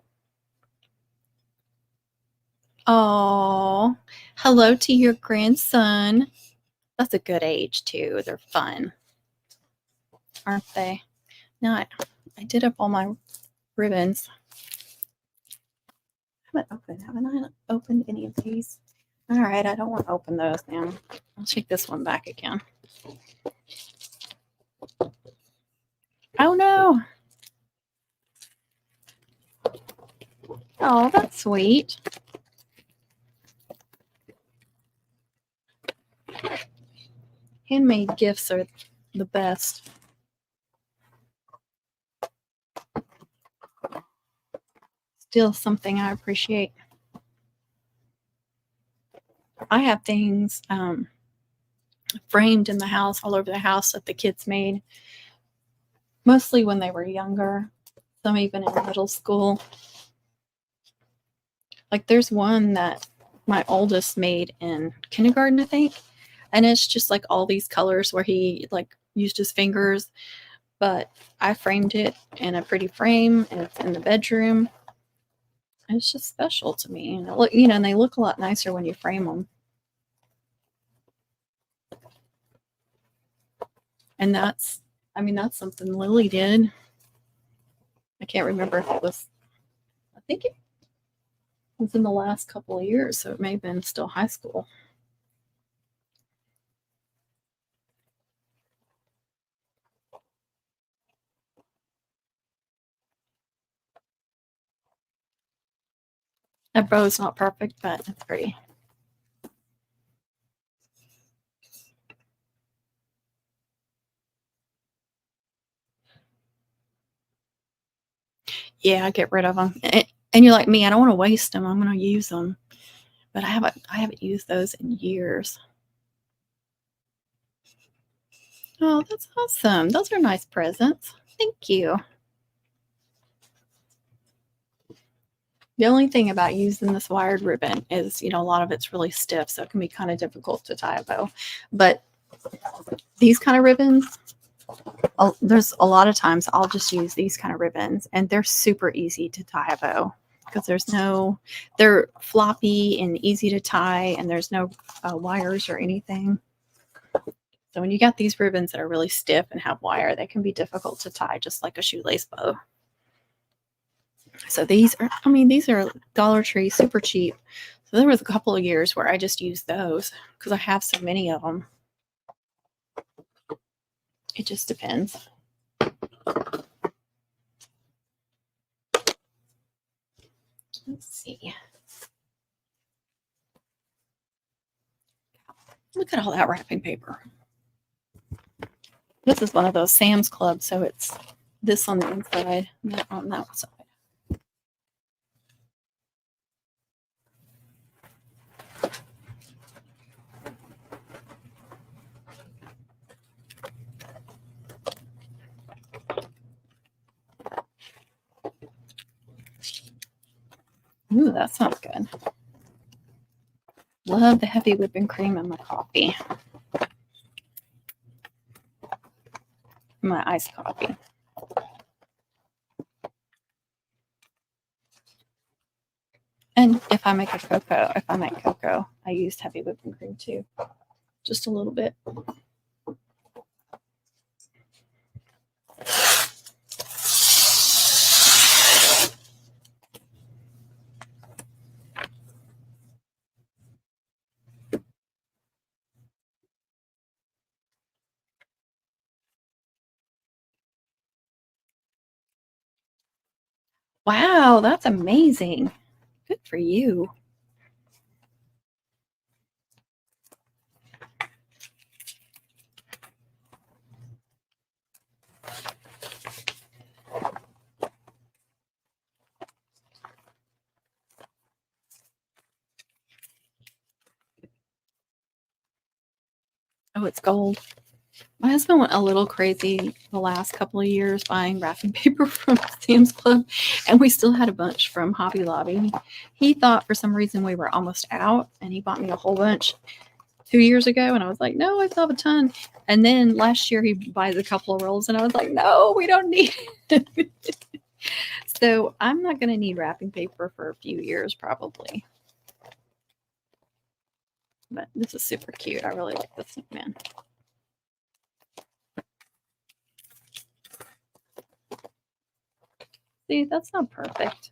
Oh, hello to your grandson. That's a good age too. They're fun, aren't they? Now I did up all my ribbons. Haven't I opened any of these? All right, I don't want to open those now. I'll take this one back again. Oh no. Oh, that's sweet. Handmade gifts are the best. Still something I appreciate. I have things framed in the house, all over the house that the kids made, mostly when they were younger, some even in middle school. Like there's one that my oldest made in kindergarten, I think. And it's just like all these colors where he like used his fingers, but I framed it in a pretty frame and it's in the bedroom. It's just special to me. And and they look a lot nicer when you frame them. And that's something Lily did. I can't remember if it was, I think was in the last couple of years, so it may have been still high school. That bow's not perfect, but it's pretty. Yeah, I get rid of them. And you're like me, I don't want to waste them. I'm going to use them, but I haven't used those in years. Oh, that's awesome. Those are nice presents. Thank you. The only thing about using this wired ribbon is, a lot of it's really stiff, so it can be kind of difficult to tie a bow. But these kind of ribbons, there's a lot of times I'll just use these kind of ribbons, and they're super easy to tie a bow because they're floppy and easy to tie, and there's no wires or anything. So when you got these ribbons that are really stiff and have wire, they can be difficult to tie, just like a shoelace bow. So these are Dollar Tree, super cheap. So there was a couple of years where I just used those because I have so many of them. It just depends. Let's see. Look at all that wrapping paper. This is one of those Sam's Club, so it's this on the inside and that on that side. Ooh, that sounds good. Love the heavy whipping cream in my coffee. My iced coffee. And if I make cocoa, I use heavy whipping cream too. Just a little bit. Wow, that's amazing. Good for you. Oh, it's gold. My husband went a little crazy the last couple of years buying wrapping paper from Sam's Club, and we still had a bunch from Hobby Lobby. He thought for some reason we were almost out, and he bought me a whole bunch 2 years ago, and I was like, no, I still have a ton. And then last year he buys a couple of rolls, and I was like, no, we don't need it. So I'm not going to need wrapping paper for a few years probably. But this is super cute. I really like this snowman. See, that's not perfect.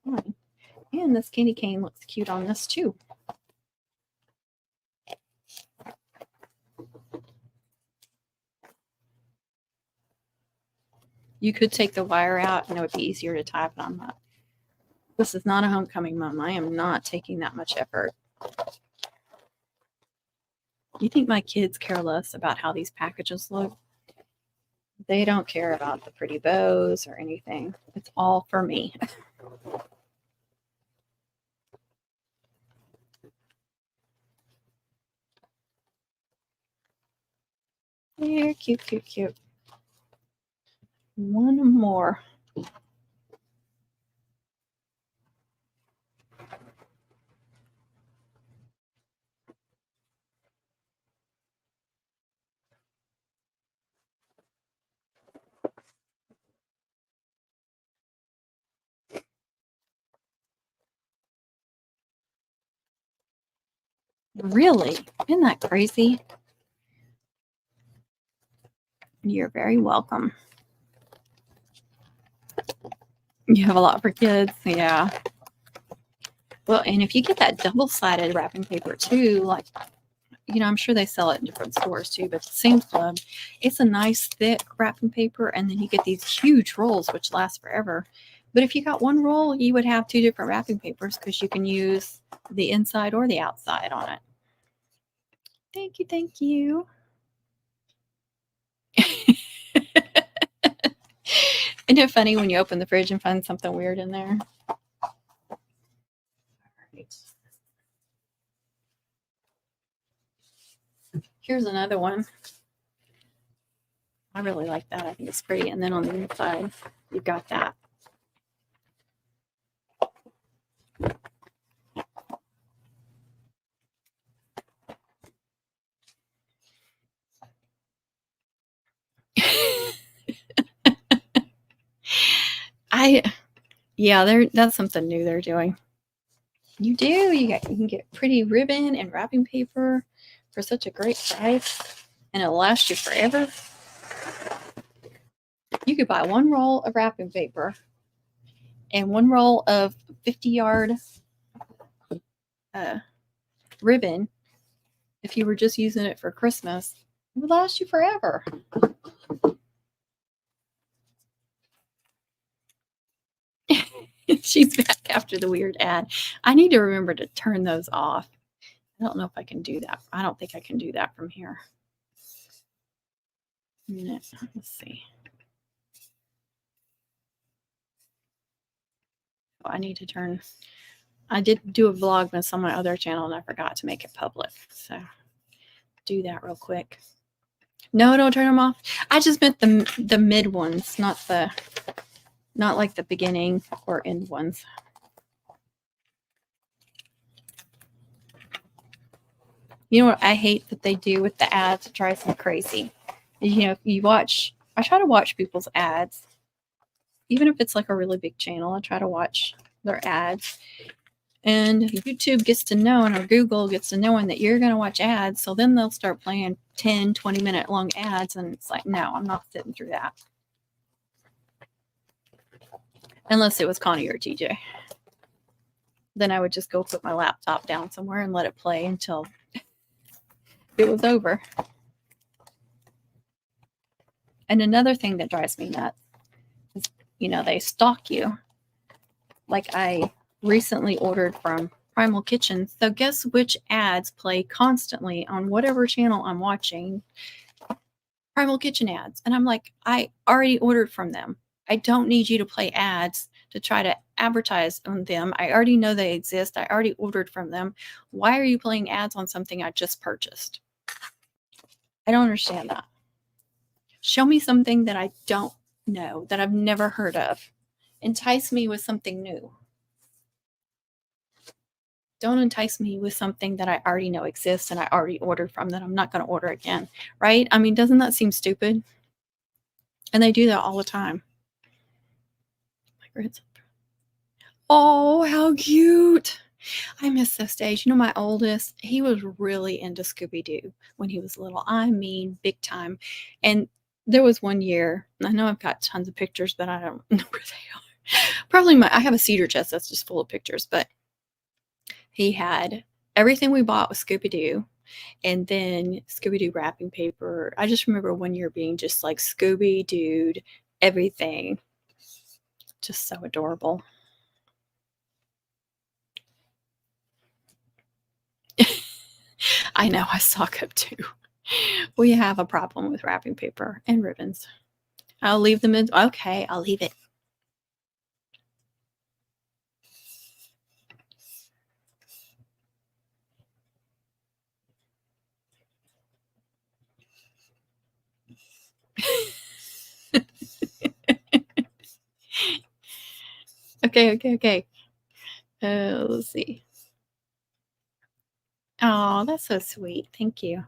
And this candy cane looks cute on this too. You could take the wire out and it would be easier to tie, but I'm not. This is not a homecoming mom. I am not taking that much effort. You think my kids care less about how these packages look? They don't care about the pretty bows or anything. It's all for me. There, cute, cute, cute. One more. Really? Isn't that crazy? You're very welcome. You have a lot for kids. Yeah. Well, and if you get that double-sided wrapping paper too, like, I'm sure they sell it in different stores too, but Sam's Club, it's a nice thick wrapping paper, and then you get these huge rolls which last forever. But if you got one roll, you would have two different wrapping papers because you can use the inside or the outside on it. Thank you, thank you. Isn't it funny when you open the fridge and find something weird in there? All right. Here's another one. I really like that. I think it's pretty. And then on the inside, you've got that. That's something new they're doing. You do. You can get pretty ribbon and wrapping paper for such a great price, and it'll last you forever. You could buy one roll of wrapping paper and one roll of 50-yard ribbon. If you were just using it for Christmas, it would last you forever. She's back after the weird ad. I need to remember to turn those off. I don't know if I can do that. I don't think I can do that from here. Let's see. I need to turn. I did do a vlogmas on my other channel and I forgot to make it public. So do that real quick. No, don't turn them off. I just meant the mid ones, not like the beginning or end ones. You know what I hate that they do with the ads? It drives me crazy. I try to watch people's ads. Even if it's like a really big channel, I try to watch their ads. And YouTube gets to knowing, or Google gets to knowing that you're going to watch ads. So then they'll start playing 10, 20-minute long ads. And it's like, no, I'm not sitting through that. Unless it was Connie or TJ. Then I would just go put my laptop down somewhere and let it play until it was over. And another thing that drives me nuts is, they stalk you. Like I recently ordered from Primal Kitchen. So guess which ads play constantly on whatever channel I'm watching? Primal Kitchen ads. And I'm like, I already ordered from them. I don't need you to play ads to try to advertise on them. I already know they exist. I already ordered from them. Why are you playing ads on something I just purchased? I don't understand that. Show me something that I don't know, that I've never heard of. Entice me with something new. Don't entice me with something that I already know exists and I already ordered from that I'm not going to order again, right? I mean, doesn't that seem stupid? And they do that all the time. Oh, how cute. I miss those days. My oldest, he was really into Scooby-Doo when he was little. I mean, big time. And there was one year, I know I've got tons of pictures, but I don't know where they are. Probably I have a cedar chest that's just full of pictures, but he had everything we bought was Scooby-Doo, and then Scooby-Doo wrapping paper. I just remember one year being just like Scooby-Doo, everything. Just so adorable. I know, I suck up too. We have a problem with wrapping paper and ribbons. I'll leave them in. Okay, I'll leave it. Okay. Let's see. Oh, that's so sweet. Thank you.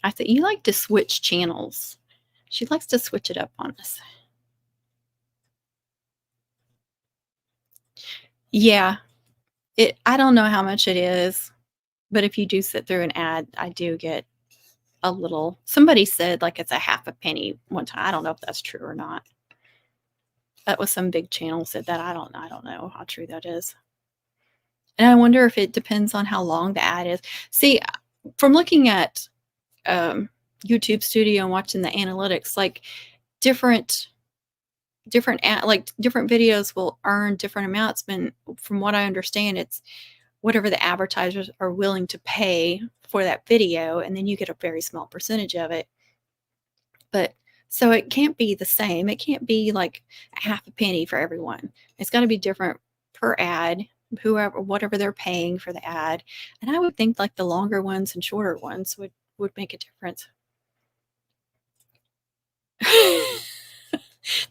I thought you like to switch channels. She likes to switch it up on us. Yeah. I don't know how much it is, but if you do sit through an ad, I do get a little. Somebody said like it's a half a penny one time. I don't know if that's true or not. That was some big channel said that. I don't know how true that is. And I wonder if it depends on how long the ad is. See, from looking at YouTube Studio and watching the analytics, like different different videos will earn different amounts, but from what I understand, it's whatever the advertisers are willing to pay for that video, and then you get a very small percentage of it. But so it can't be the same. It can't be like a half a penny for everyone. It's got to be different per ad, whatever they're paying for the ad. And I would think like the longer ones and shorter ones would make a difference.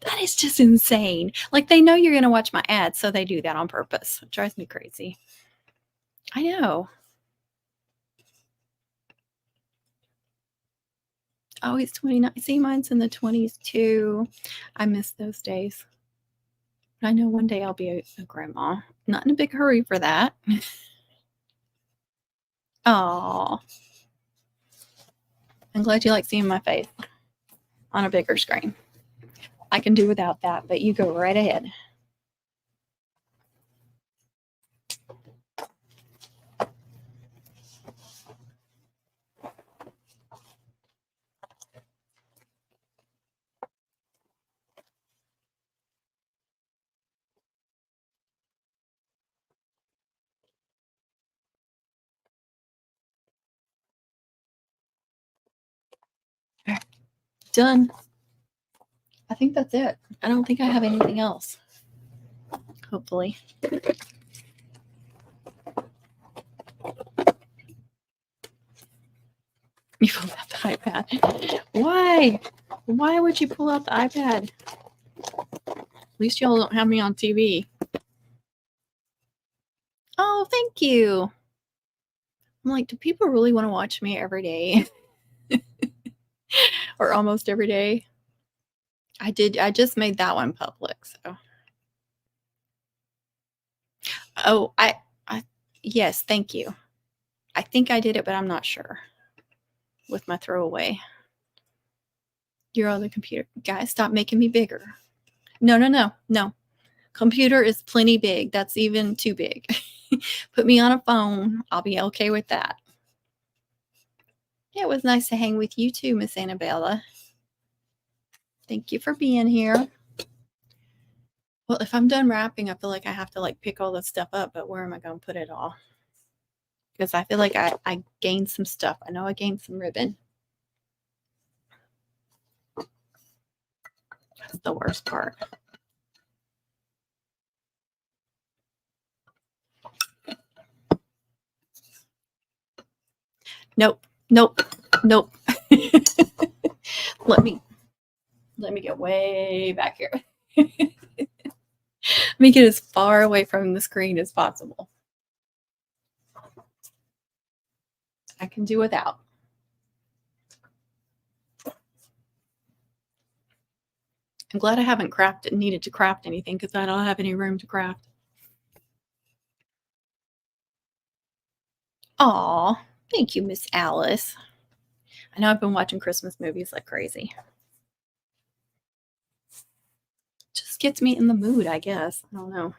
That is just insane. Like they know you're going to watch my ads, so they do that on purpose. It drives me crazy. I know. Oh, he's 29. See, mine's in the 20s too. I miss those days. I know one day I'll be a grandma. Not in a big hurry for that. Oh, I'm glad you like seeing my face on a bigger screen. I can do without that, but you go right ahead. Done. I think that's it. I don't think I have anything else. Hopefully. You pulled out the iPad. Why? Why would you pull out the iPad? At least y'all don't have me on TV. Oh, thank you. I'm like, do people really want to watch me every day? Or almost every day? I just made that one public, so. Oh, yes, thank you. I think I did it, but I'm not sure. With my throwaway. You're on the computer. Guys, stop making me bigger. No. Computer is plenty big. That's even too big. Put me on a phone. I'll be okay with that. Yeah, it was nice to hang with you too, Miss Annabella. Thank you for being here. Well, if I'm done wrapping, I feel like I have to like pick all this stuff up, but where am I going to put it all? Because I feel like I gained some stuff. I know I gained some ribbon. That's the worst part. Nope. Let me get way back here. Let me get as far away from the screen as possible. I can do without. I'm glad I haven't needed to craft anything because I don't have any room to craft. Aw, thank you, Miss Alice. I know I've been watching Christmas movies like crazy. Just gets me in the mood, I guess. I don't know.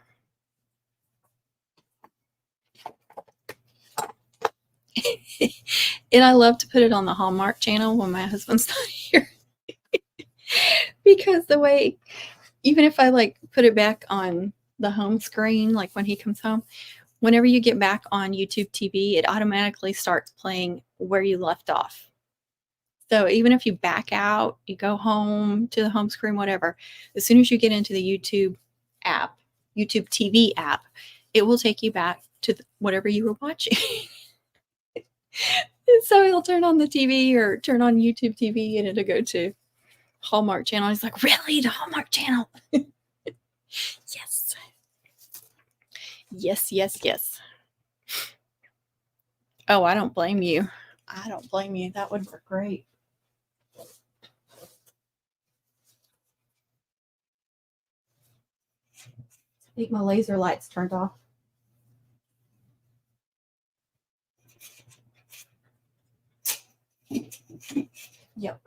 And I love to put it on the Hallmark channel when my husband's not here. Because the way, even if I like put it back on the home screen, like when he comes home, whenever you get back on YouTube TV, it automatically starts playing where you left off. So even if you back out, you go home to the home screen, whatever, as soon as you get into the YouTube app, YouTube TV app, it will take you back to whatever you were watching. So he'll turn on the TV or turn on YouTube TV and it'll go to Hallmark Channel. He's like, really? The Hallmark Channel? Yes. Yes. Oh, I don't blame you. That would work great. I think my laser light's turned off. Yep.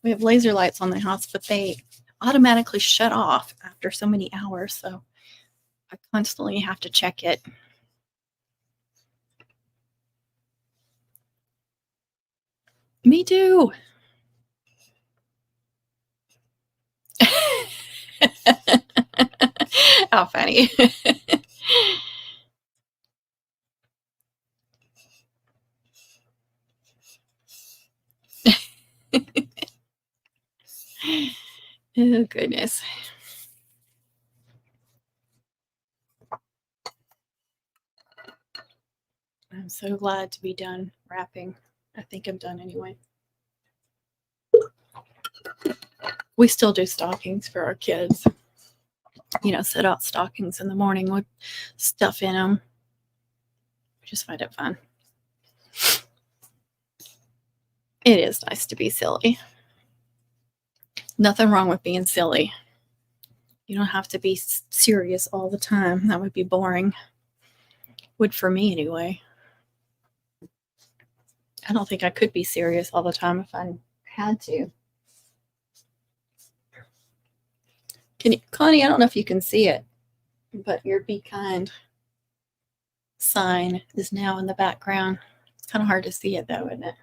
We have laser lights on the house, but they automatically shut off after so many hours. So I constantly have to check it. Me too. How funny. Oh, goodness. I'm so glad to be done wrapping. I think I'm done anyway. We still do stockings for our kids. You know, set out stockings in the morning with stuff in them. I just find it fun. It is nice to be silly. Nothing wrong with being silly. You don't have to be serious all the time. That would be boring. Would for me anyway. I don't think I could be serious all the time if I had to. Can you, Connie? I don't know if you can see it, but your "Be Kind" sign is now in the background. It's kind of hard to see it though, isn't it?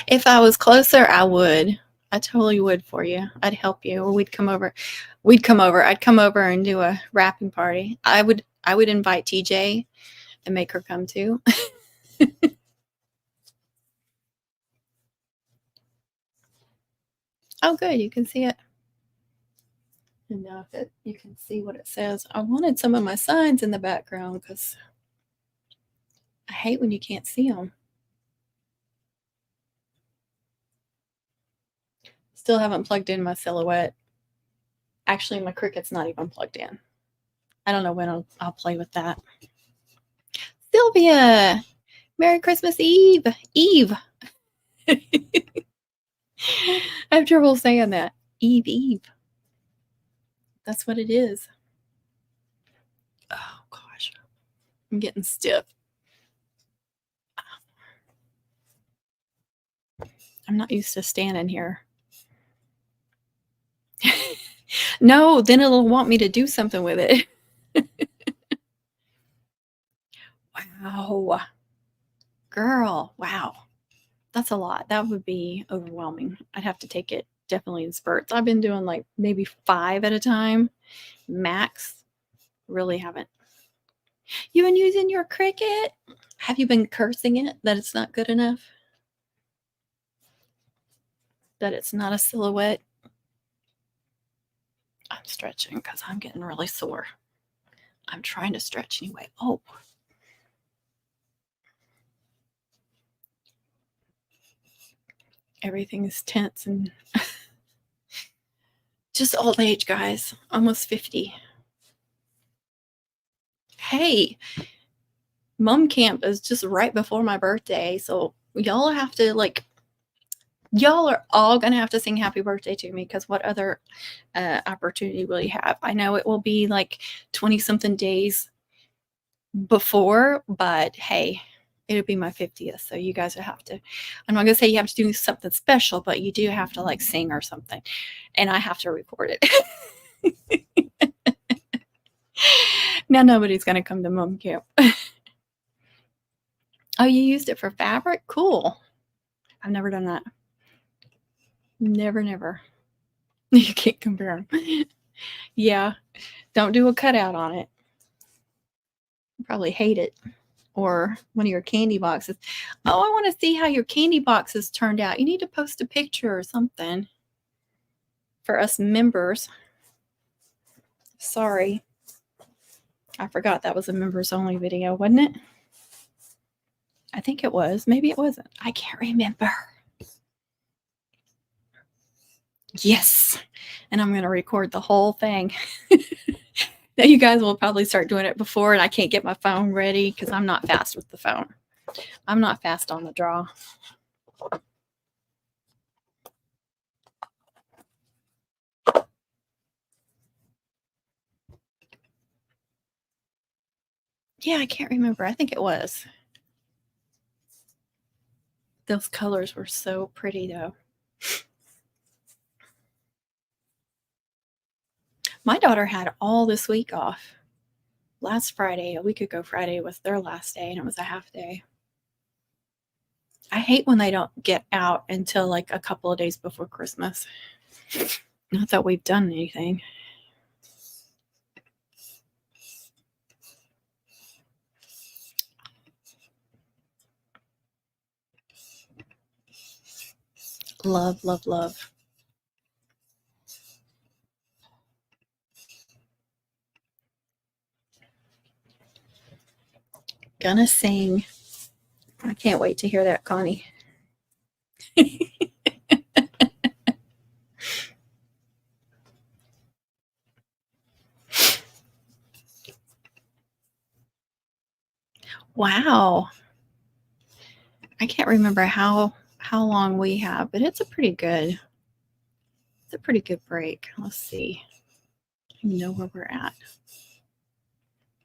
If I was closer, I would. I totally would for you. I'd help you, or we'd come over. We'd come over. I'd come over and do a wrapping party. I would invite TJ and make her come too. Oh, good. You can see it. And now you can see what it says. I wanted some of my signs in the background because I hate when you can't see them. Still haven't plugged in my Silhouette. Actually, my Cricut's not even plugged in. I don't know when I'll play with that. Sylvia, Merry Christmas Eve. Eve. I have trouble saying that. Eve. That's what it is. Oh, gosh. I'm getting stiff. I'm not used to standing here. No, then it'll want me to do something with it. Wow. Girl, wow. That's a lot. That would be overwhelming. I'd have to take it definitely in spurts. I've been doing like maybe 5 at a time, max. Really haven't. You been using your Cricut? Have you been cursing it that it's not good enough? That it's not a Silhouette? I'm stretching because I'm getting really sore. I'm trying to stretch anyway. Oh. Everything is tense and just old age, guys. Almost 50. Hey, mom camp is just right before my birthday. So y'all have to y'all are all going to have to sing happy birthday to me because what other opportunity will you have? I know it will be like 20 something days before, but hey, it'll be my 50th. So you guys will have to, I'm not going to say you have to do something special, but you do have to like sing or something. And I have to record it. Now nobody's going to come to mom camp. Oh, you used it for fabric? Cool. I've never done that. Never. You can't compare them. Yeah. Don't do a cutout on it. You probably hate it. Or one of your candy boxes. Oh, I want to see how your candy boxes turned out. You need to post a picture or something for us members. Sorry. I forgot that was a members only video, wasn't it? I think it was. Maybe it wasn't. I can't remember. Yes. And I'm going to record the whole thing. Now you guys will probably start doing it before, and I can't get my phone ready because I'm not fast with the phone. I'm not fast on the draw. Yeah, I can't remember. I think it was. Those colors were so pretty, though. My daughter had all this week off. Last Friday, a week ago Friday, was their last day, and it was a half day. I hate when they don't get out until like a couple of days before Christmas. Not that we've done anything. Love, love, love. Gonna sing. I can't wait to hear that, Connie. Wow. I can't remember how long we have, but it's a pretty good break. Let's see. I know where we're at.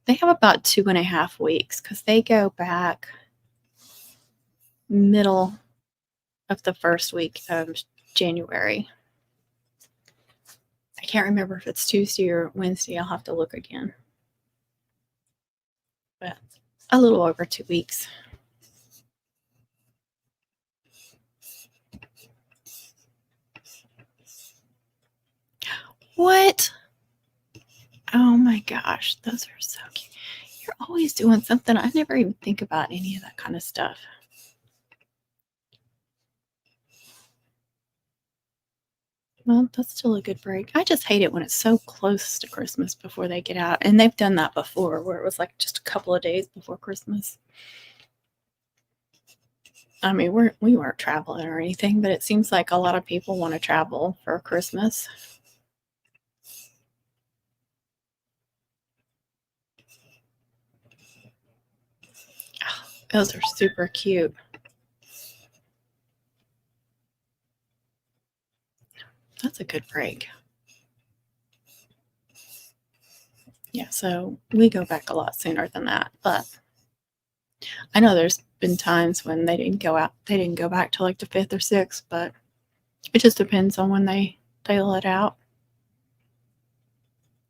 They have about 2.5 weeks because they go back middle of the first week of January. I can't remember if it's Tuesday or Wednesday. I'll have to look again. But a little over 2 weeks. What? Oh my gosh, those are so cute. You're always doing something. I never even think about any of that kind of stuff. Well, that's still a good break. I just hate it when it's so close to Christmas before they get out. And they've done that before where it was like just a couple of days before Christmas. I mean, we weren't traveling or anything, but it seems like a lot of people want to travel for Christmas. Oh, those are super cute. That's a good break. Yeah, so we go back a lot sooner than that, but I know there's been times when they didn't go back till like the 5th or 6th, but it just depends on when they let out.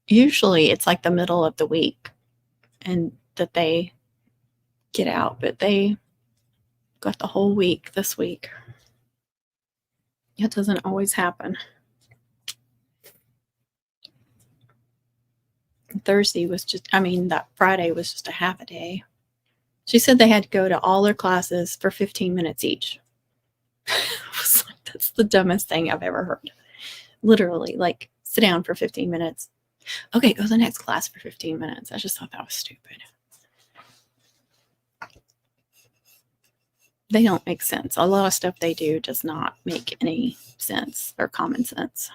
Usually it's like the middle of the week and that they get out, but they got the whole week this week. It doesn't always happen. That Friday was just a half a day. She said they had to go to all their classes for 15 minutes each. I was like, that's the dumbest thing I've ever heard. Literally, like, sit down for 15 minutes. Okay, go to the next class for 15 minutes. I just thought that was stupid. They don't make sense. A lot of stuff they do does not make any sense or common sense.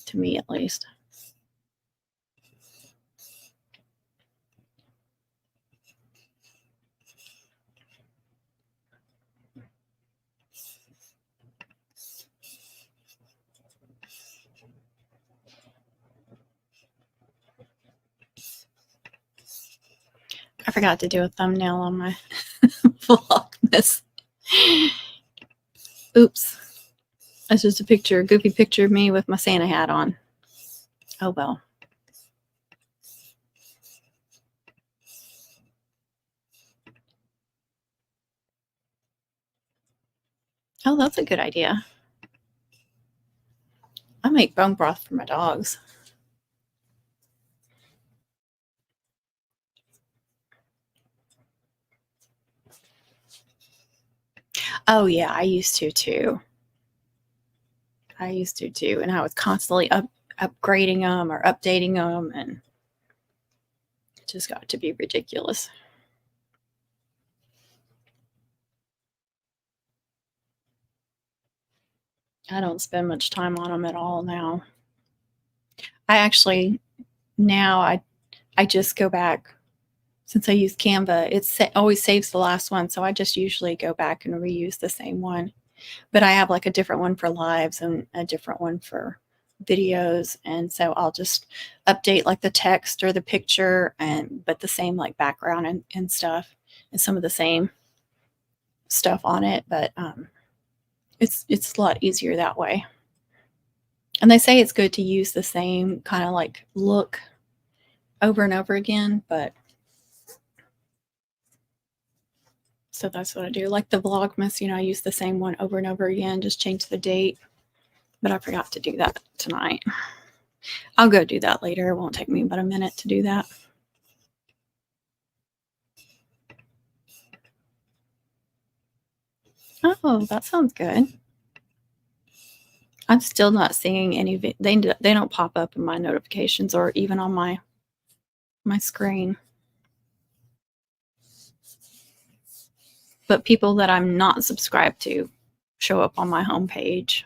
To me, at least. I forgot to do a thumbnail on my Vlogmas. Oops. That's just a goofy picture of me with my Santa hat on. Oh well. Oh, that's a good idea. I make bone broth for my dogs. Oh yeah, I used to too. And I was constantly upgrading them or updating them, and it just got to be ridiculous. I don't spend much time on them at all now. I actually now I just go back since I use Canva. It always saves the last one, so I just usually go back and reuse the same one. But I have like a different one for lives and a different one for videos, and so I'll just update like the text or the picture, and but the same like background and stuff, and some of the same stuff on it. But it's a lot easier that way. And they say it's good to use the same kind of like look over and over again, but so that's what I do. Like the Vlogmas, I use the same one over and over again, just change the date. But I forgot to do that tonight. I'll go do that later. It won't take me but a minute to do that. Oh, that sounds good. I'm still not seeing any. They don't pop up in my notifications or even on my screen. But people that I'm not subscribed to show up on my homepage.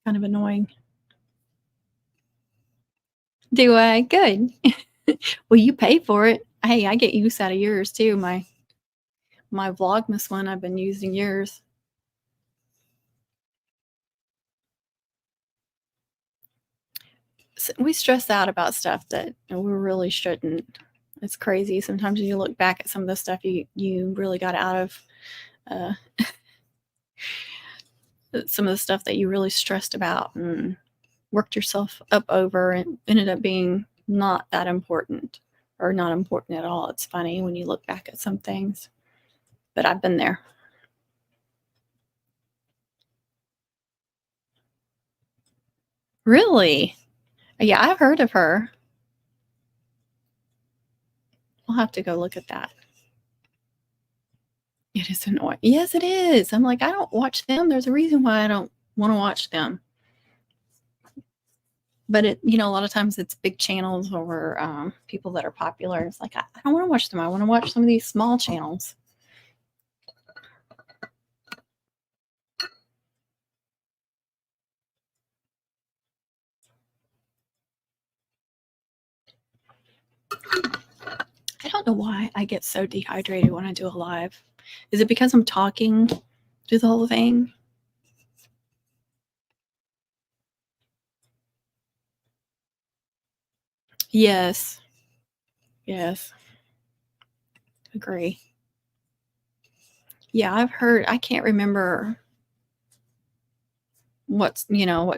Kind of annoying. Do I? Good. Well, you pay for it. Hey, I get use out of yours too. My Vlogmas one, I've been using yours. So we stress out about stuff that we really shouldn't. It's crazy. Sometimes you look back at some of the stuff you really got out of uh, some of the stuff that you really stressed about and worked yourself up over, and ended up being not that important or not important at all. It's funny when you look back at some things, but I've been there. Really? Yeah, I've heard of her. I'll have to go look at that. It is annoying. Yes, it is. I'm like, I don't watch them. There's a reason why I don't want to watch them. But a lot of times it's big channels or people that are popular. It's like, I don't want to watch them. I want to watch some of these small channels. I don't know why I get so dehydrated when I do a live. Is it because I'm talking through the whole thing? Yes. Yes. Agree. Yeah, I've heard, I can't remember what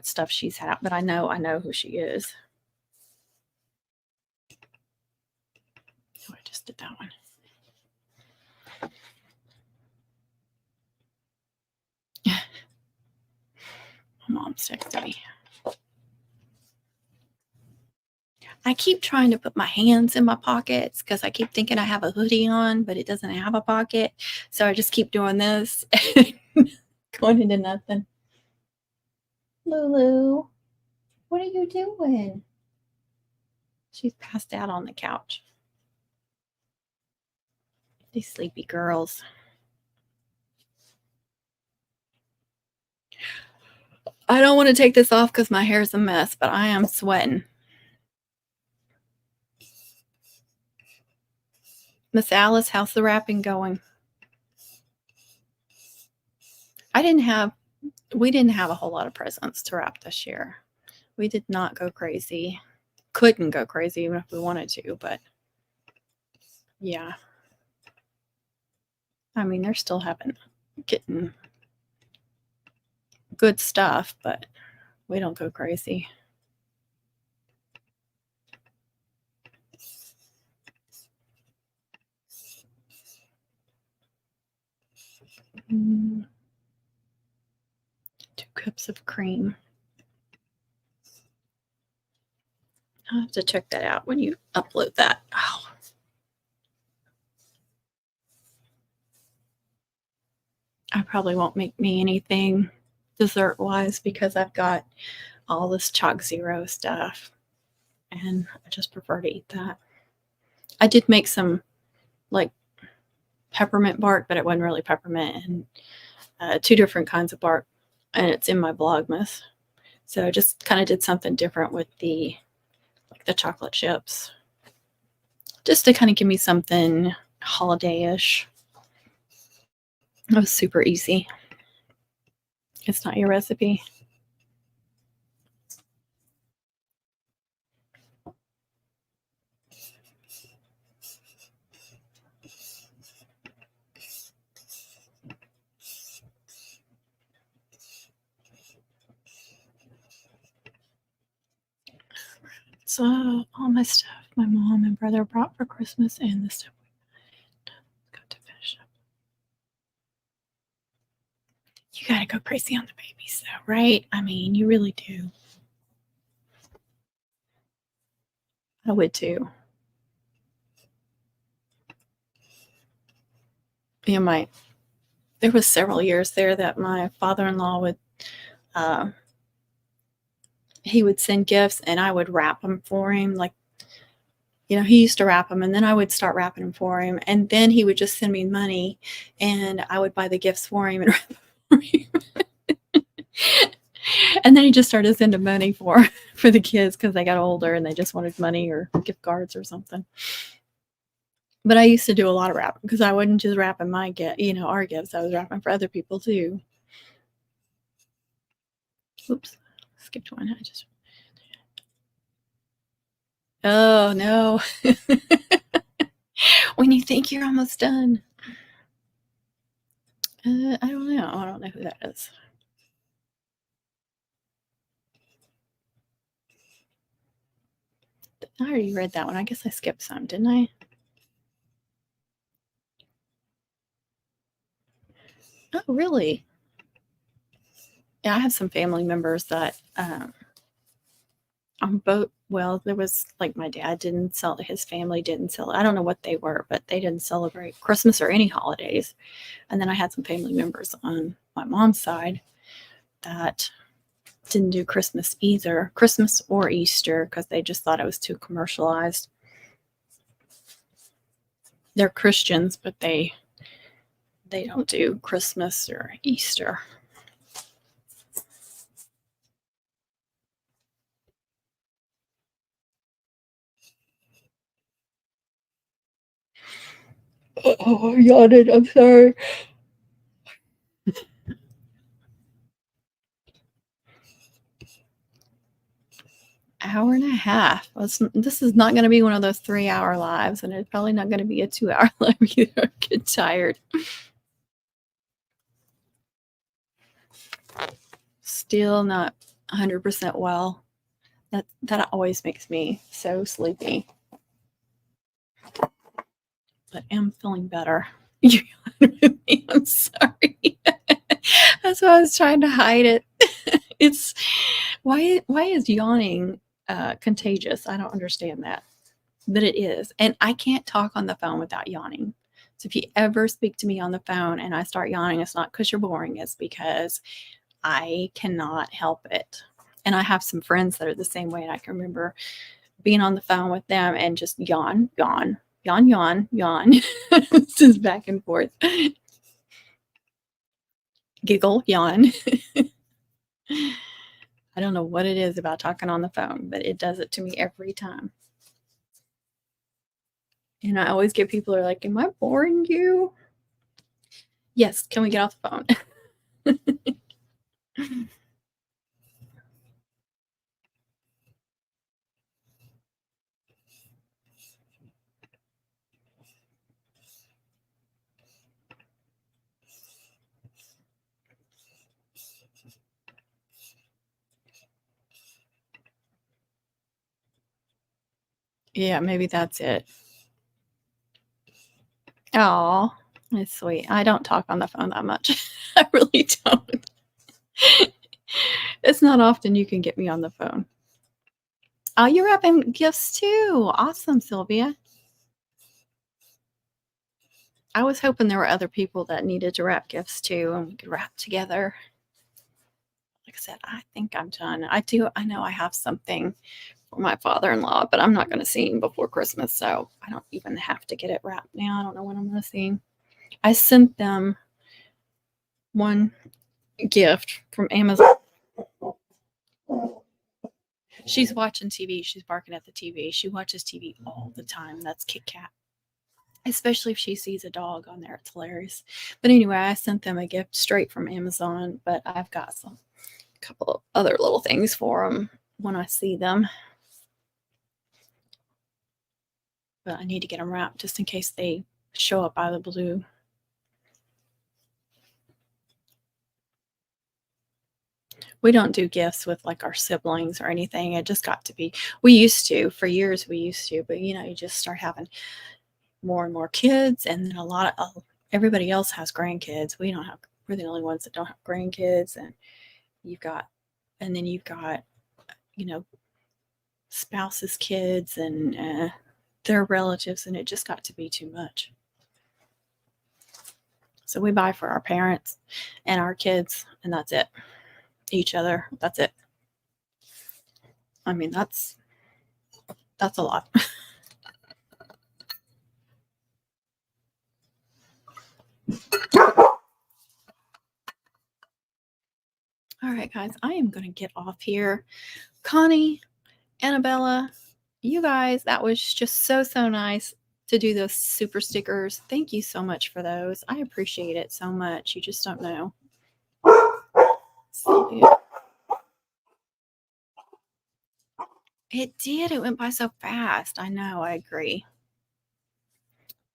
stuff she's had, but I know who she is. Oh, I just did that one. My mom's texting me. I keep trying to put my hands in my pockets because I keep thinking I have a hoodie on, but it doesn't have a pocket. So I just keep doing this, going into nothing. Lulu, what are you doing? She's passed out on the couch. These sleepy girls. I don't want to take this off because my hair's a mess, but I am sweating. Miss Alice, how's the wrapping going? We didn't have a whole lot of presents to wrap this year. We did not go crazy. Couldn't go crazy even if we wanted to, but yeah. I mean, they're still getting good stuff, but we don't go crazy. Mm. 2 cups of cream. I'll have to check that out when you upload that. Oh. I probably won't make me anything dessert wise because I've got all this Chalk Zero stuff and I just prefer to eat that. I did make some like peppermint bark, but it wasn't really peppermint, and 2 different kinds of bark, and it's in my Vlogmas. So I just kind of did something different with the chocolate chips, just to kind of give me something holiday-ish. It was super easy. It's not your recipe. So all my stuff my mom and brother brought for Christmas and the stuff we got to finish up. You gotta go crazy on the babies though, right? I mean, you really do. I would too. Yeah, there was several years there that my father-in-law would uh, he would send gifts and I would wrap them for him. Like, he used to wrap them and then I would start wrapping them for him. And then he would just send me money and I would buy the gifts for him and wrap them for him. And then he just started sending money for the kids because they got older and they just wanted money or gift cards or something. But I used to do a lot of wrapping because I wasn't just wrapping our gifts. I was wrapping for other people too. Oops, skipped one. Oh no. When you think you're almost done. I don't know. I don't know who that is. I already read that one. I guess I skipped some, didn't I? Oh, really? Yeah, I have some family members that on both. Well, there was like my dad didn't sell. His family didn't sell. I don't know what they were, but they didn't celebrate Christmas or any holidays. And then I had some family members on my mom's side that didn't do Christmas either, Christmas or Easter, because they just thought it was too commercialized. They're Christians, but they don't do Christmas or Easter. Oh, I yawned. I'm sorry. Hour and a half. This is not going to be one of those 3-hour lives, and it's probably not going to be a 2-hour live either. I get tired. Still not 100% well. That always makes me so sleepy. But I'm feeling better. You yawned with me. I'm sorry. That's why I was trying to hide it. It's why is yawning contagious? I don't understand that. But it is. And I can't talk on the phone without yawning. So if you ever speak to me on the phone and I start yawning, it's not because you're boring, it's because I cannot help it. And I have some friends that are the same way. And I can remember being on the phone with them and just yawn, yawn, yawn, yawn, yawn. It's just back and forth. Giggle, yawn. I don't know what it is about talking on the phone, but it does it to me every time. And I always get people who are like, "Am I boring you?" Yes, can we get off the phone? Yeah, maybe that's it. Oh, that's sweet. I don't talk on the phone that much. I really don't. It's not often you can get me on the phone. Oh, you're wrapping gifts too. Awesome, Sylvia. I was hoping there were other people that needed to wrap gifts too, and we could wrap together. Like I said, I think I'm done. I know I have something for my father-in-law, but I'm not going to see him before Christmas, so I don't even have to get it wrapped now. I don't know when I'm going to see him. I sent them one gift from Amazon. She's watching TV. She's barking at the TV. She watches TV all the time. That's Kit Kat. Especially if she sees a dog on there. It's hilarious. But anyway, I sent them a gift straight from Amazon, but I've got a couple of other little things for them when I see them. But I need to get them wrapped just in case they show up out of the blue. We don't do gifts with like our siblings or anything. It just got to be, we used to, for years we used to, but you just start having more and more kids, and then a lot of everybody else has grandkids. We're the only ones that don't have grandkids, and you've got, and then you've got, you know, spouses' kids and their relatives, and it just got to be too much. So we buy for our parents and our kids, and that's it. Each other, that's it. I mean, that's a lot. All right, guys, I am going to get off here. Connie, Annabella, you guys, that was just so nice to do those super stickers. Thank you so much for those. I appreciate it so much. You just don't know. It did. It went by so fast. I know. I agree.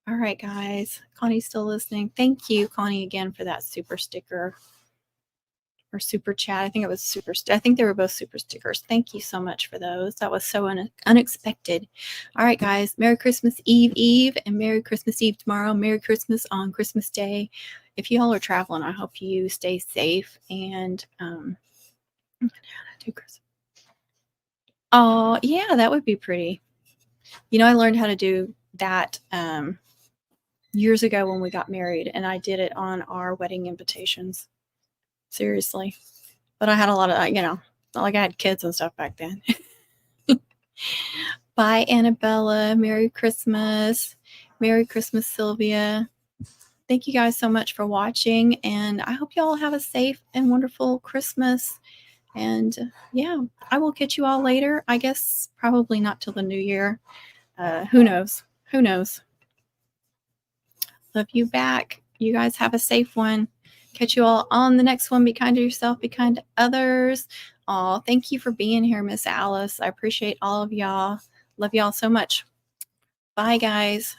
All right, guys. Connie's still listening. Thank you, Connie, again for that super sticker or super chat. I think it was super. I think they were both super stickers. Thank you so much for those. That was so unexpected. All right, guys. Merry Christmas Eve, and Merry Christmas Eve tomorrow. Merry Christmas on Christmas Day. If you all are traveling, I hope you stay safe and do Christmas. Oh, yeah, that would be pretty. I learned how to do that years ago when we got married, and I did it on our wedding invitations. Seriously. But I had a lot of, not like I had kids and stuff back then. Bye, Annabella. Merry Christmas. Merry Christmas, Sylvia. Thank you guys so much for watching, and I hope you all have a safe and wonderful Christmas. And yeah, I will catch you all later. I guess probably not till the new year. Who knows? Who knows? Love you back. You guys have a safe one. Catch you all on the next one. Be kind to yourself. Be kind to others. Oh, thank you for being here, Miss Alice. I appreciate all of y'all. Love y'all so much. Bye, guys.